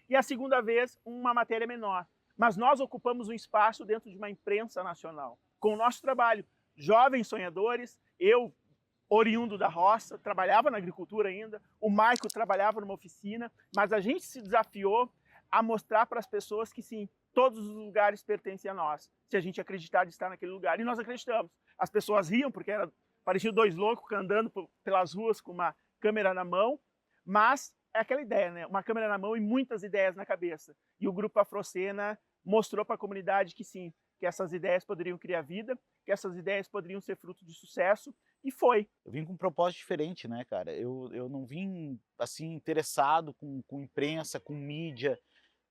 e a segunda vez uma matéria menor. Mas nós ocupamos um espaço dentro de uma imprensa nacional, com o nosso trabalho. Jovens sonhadores, eu, oriundo da roça, trabalhava na agricultura ainda, o Maico trabalhava numa oficina, mas a gente se desafiou a mostrar para as pessoas que sim, todos os lugares pertencem a nós, se a gente acreditar de estar naquele lugar. E nós acreditamos. As pessoas riam, porque pareciam 2 loucos andando pelas ruas com uma câmera na mão, mas é aquela ideia, né? Uma câmera na mão e muitas ideias na cabeça. E o Grupo Afrocena mostrou para a comunidade que sim, que essas ideias poderiam criar vida, que essas ideias poderiam ser fruto de sucesso, e foi. Eu vim com um propósito diferente, né, cara? Eu não vim, assim, interessado com imprensa, com mídia.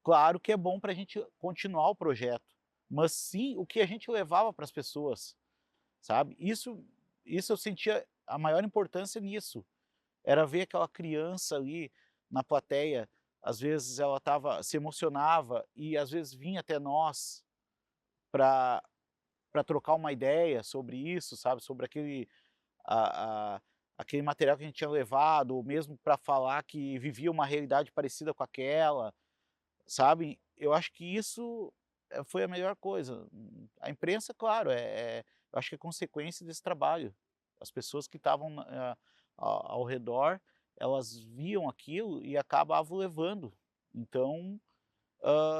Claro que é bom para a gente continuar o projeto, mas sim o que a gente levava para as pessoas, sabe? Isso eu sentia a maior importância nisso. Era ver aquela criança ali na plateia, às vezes ela se emocionava e às vezes vinha até nós para trocar uma ideia sobre isso, sabe? Sobre aquele material que a gente tinha levado, ou mesmo para falar que vivia uma realidade parecida com aquela, sabe? Eu acho que isso foi a melhor coisa. A imprensa, claro, eu acho que é consequência desse trabalho. As pessoas que estavam ao redor, elas viam aquilo e acabavam levando. Então,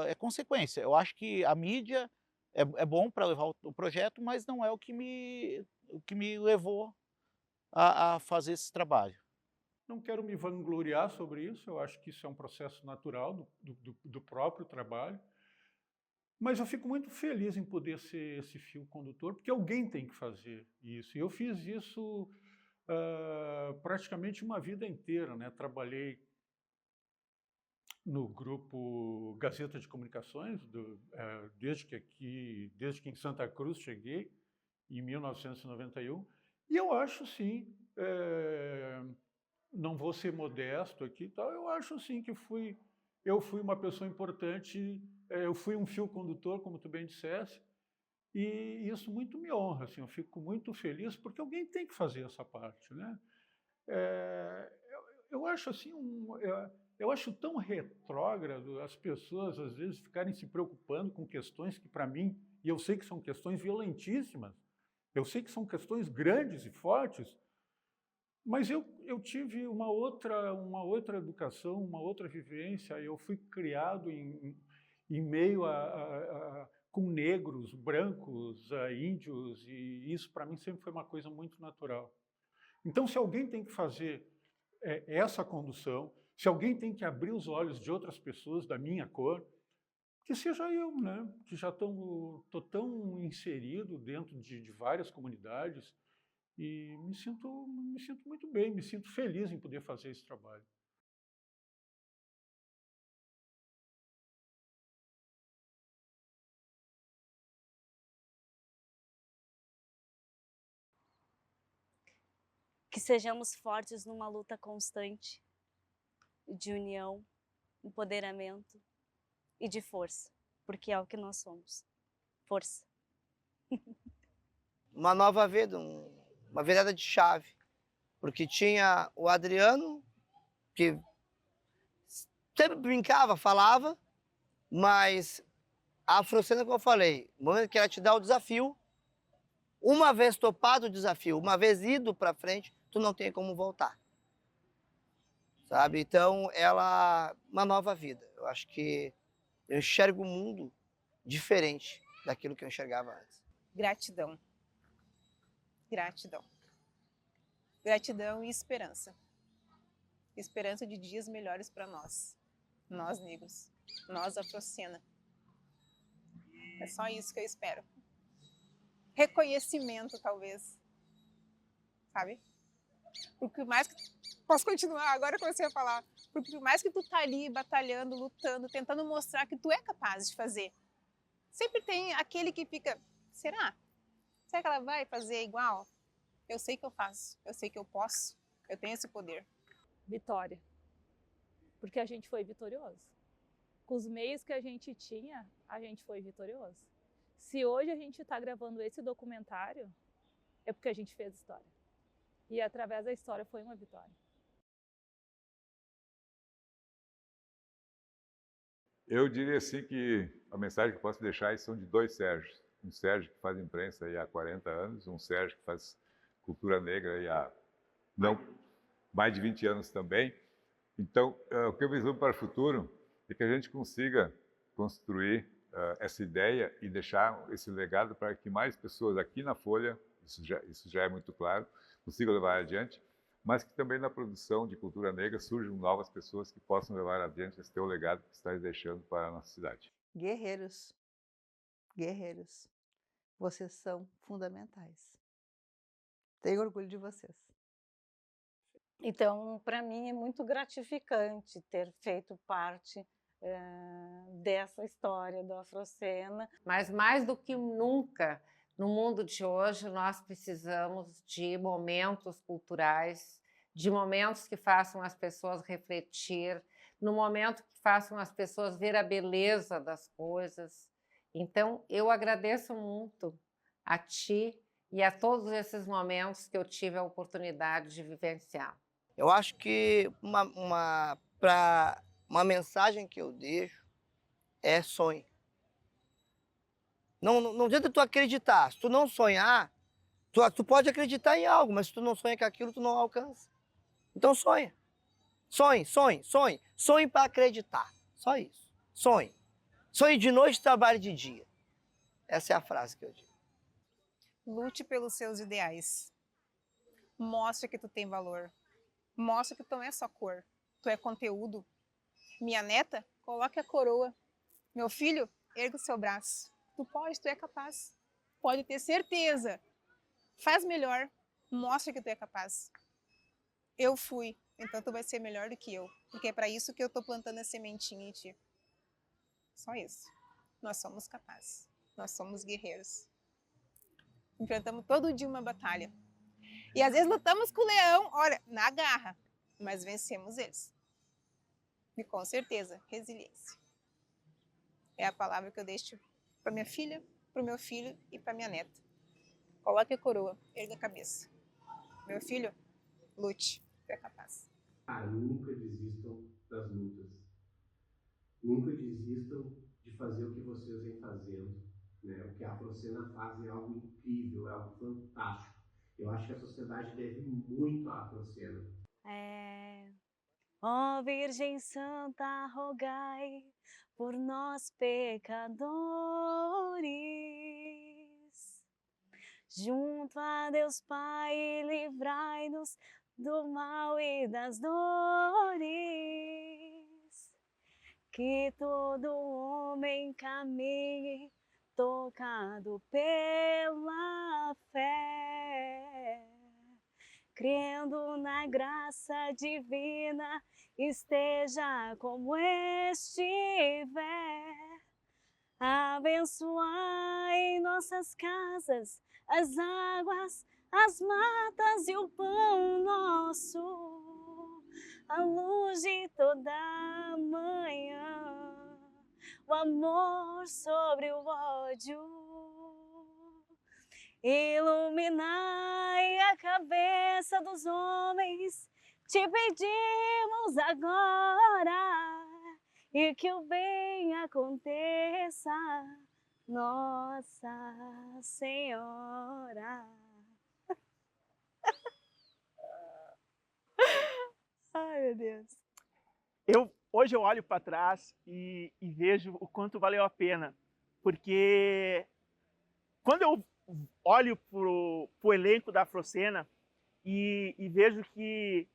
é consequência. Eu acho que a mídia é bom para levar o projeto, mas não é o que me levou a fazer esse trabalho. Não quero me vangloriar sobre isso, eu acho que isso é um processo natural do próprio trabalho, mas eu fico muito feliz em poder ser esse fio condutor, porque alguém tem que fazer isso. E eu fiz isso praticamente uma vida inteira, né? Trabalhei no grupo Gazeta de Comunicações, desde que em Santa Cruz cheguei, em 1991, e eu acho sim, não vou ser modesto aqui e tal, eu acho sim que eu fui uma pessoa importante, eu fui um fio condutor, como tu bem disseste, e isso muito me honra, assim, eu fico muito feliz porque alguém tem que fazer essa parte, né? Eu acho assim, eu acho tão retrógrado as pessoas às vezes ficarem se preocupando com questões que para mim, e eu sei que são questões violentíssimas, eu sei que são questões grandes e fortes, mas eu tive uma outra educação, uma outra vivência, eu fui criado em meio com negros, brancos, índios, e isso para mim sempre foi uma coisa muito natural. Então, se alguém tem que fazer essa condução, se alguém tem que abrir os olhos de outras pessoas da minha cor, que seja eu, né? Que já estou tão inserido dentro de várias comunidades e me sinto muito bem, me sinto feliz em poder fazer esse trabalho. Que sejamos fortes numa luta constante de união, empoderamento e de força, porque é o que nós somos. Força. Uma nova vida, uma virada de chave, porque tinha o Adriano, que sempre brincava, falava, mas a Afrocena, como eu falei, no momento que ela te dá o desafio, uma vez topado o desafio, uma vez ido para frente, tu não tem como voltar. Sabe? Então, uma nova vida. Eu acho que eu enxergo o mundo diferente daquilo que eu enxergava antes. Gratidão. Gratidão. Gratidão e esperança. Esperança de dias melhores para nós. Nós negros. Nós afrocena. É só isso que eu espero. Reconhecimento, talvez. Sabe? Porque mais que... Posso continuar? Agora eu comecei a falar. Porque por mais que tu tá ali batalhando, lutando, tentando mostrar que tu é capaz de fazer, sempre tem aquele que fica, será? Será que ela vai fazer igual? Eu sei que eu faço, eu sei que eu posso, eu tenho esse poder. Vitória. Porque a gente foi vitorioso. Com os meios que a gente tinha, a gente foi vitorioso. Se hoje a gente está gravando esse documentário, é porque a gente fez história. E através da história foi uma vitória. Eu diria assim que a mensagem que eu posso deixar aí são de dois Sérgios. Um Sérgio que faz imprensa aí há 40 anos, um Sérgio que faz cultura negra aí há mais de 20 anos também. Então, o que eu vislumbro para o futuro é que a gente consiga construir essa ideia e deixar esse legado para que mais pessoas aqui na Folha, isso já é muito claro, consigam levar adiante, mas que também na produção de cultura negra surjam novas pessoas que possam levar adiante esse teu legado que estás deixando para a nossa cidade. Guerreiros, guerreiros, vocês são fundamentais. Tenho orgulho de vocês. Então, para mim é muito gratificante ter feito parte dessa história do Afrocena. Mas mais do que nunca, no mundo de hoje, nós precisamos de momentos culturais, de momentos que façam as pessoas refletir, no momento que façam as pessoas ver a beleza das coisas. Então, eu agradeço muito a ti e a todos esses momentos que eu tive a oportunidade de vivenciar. Eu acho que uma mensagem que eu deixo é sonho. Não adianta tu acreditar. Se tu não sonhar, tu pode acreditar em algo, mas se tu não sonha com aquilo, tu não alcança. Então sonha. Sonhe, sonhe, sonhe. Sonhe para acreditar. Só isso. Sonhe. Sonhe de noite, trabalhe de dia. Essa é a frase que eu digo. Lute pelos seus ideais. Mostre que tu tem valor. Mostre que tu não é só cor. Tu é conteúdo. Minha neta, coloque a coroa. Meu filho, erga o seu braço. Tu pode, tu é capaz. Pode ter certeza. Faz melhor. Mostra que tu é capaz. Eu fui, então tu vai ser melhor do que eu. Porque é para isso que eu tô plantando a sementinha em ti. Só isso. Nós somos capazes. Nós somos guerreiros. Enfrentamos todo dia uma batalha. E às vezes lutamos com o leão, olha, na garra. Mas vencemos eles. E com certeza, resiliência. É a palavra que eu deixo para minha filha, para o meu filho e para minha neta. Coloque a coroa, erga a cabeça. Meu filho, lute, tu é capaz. Nunca desistam das lutas. Nunca desistam de fazer o que vocês vêm fazendo. Né? O que a Afrocena faz é algo incrível, é algo fantástico. Eu acho que a sociedade deve muito à Afrocena. Ó Virgem Santa, rogai por nós pecadores, junto a Deus Pai, livrai-nos do mal e das dores, que todo homem caminhe tocado pela fé, crendo na graça divina, esteja como estiver. Abençoai nossas casas, as águas, as matas e o pão nosso, a luz de toda manhã, o amor sobre o ódio. Iluminai a cabeça dos homens, te pedimos agora, e que o bem aconteça, Nossa Senhora. Deus. Hoje eu olho para trás e vejo o quanto valeu a pena, porque quando eu olho para o elenco da Afrocena e vejo que,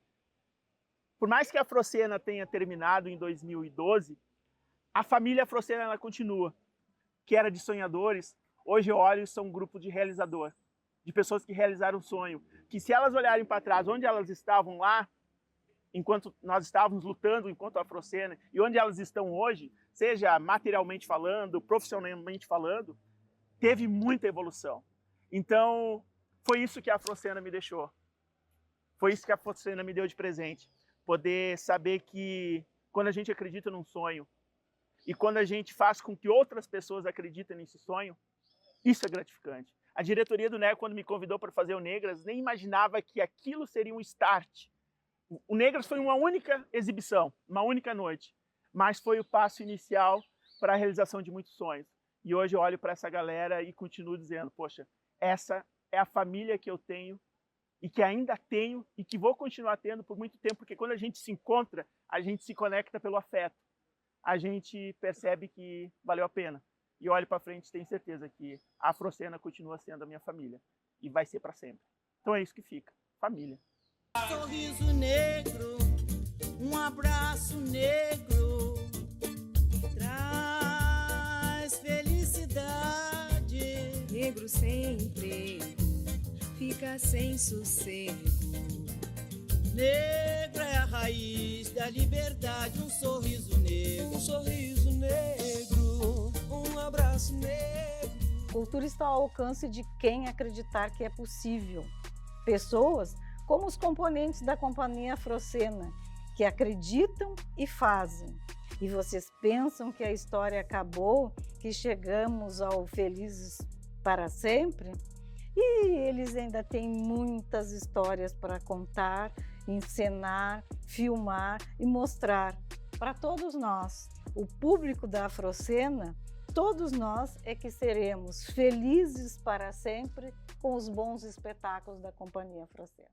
por mais que a Afrocena tenha terminado em 2012, a família Afrocena ela continua, que era de sonhadores. Hoje eu olho e são um grupo de realizador, de pessoas que realizaram um sonho, que se elas olharem para trás, onde elas estavam lá, enquanto nós estávamos lutando enquanto Afrocena, e onde elas estão hoje, seja materialmente falando, profissionalmente falando, teve muita evolução. Então, foi isso que a Afrocena me deixou. Foi isso que a Afrocena me deu de presente. Poder saber que quando a gente acredita num sonho, e quando a gente faz com que outras pessoas acreditem nesse sonho, isso é gratificante. A diretoria do NEGro, quando me convidou para fazer o Negras, nem imaginava que aquilo seria um start. O Negras foi uma única exibição, uma única noite, mas foi o passo inicial para a realização de muitos sonhos. E hoje eu olho para essa galera e continuo dizendo, poxa, essa é a família que eu tenho e que ainda tenho e que vou continuar tendo por muito tempo, porque quando a gente se encontra, a gente se conecta pelo afeto. A gente percebe que valeu a pena. E olho para frente e tenho certeza que a Afrocena continua sendo a minha família e vai ser para sempre. Então é isso que fica, família. Sorriso negro, um abraço negro, traz felicidade. Negro sem emprego, fica sem sossego. Negro é a raiz da liberdade, um sorriso negro, um abraço negro. Cultura está ao alcance de quem acreditar que é possível. Pessoas como os componentes da Companhia Afrocena, que acreditam e fazem. E vocês pensam que a história acabou, que chegamos ao felizes para sempre? E eles ainda têm muitas histórias para contar, encenar, filmar e mostrar para todos nós. O público da Afrocena, todos nós é que seremos felizes para sempre com os bons espetáculos da Companhia Afrocena.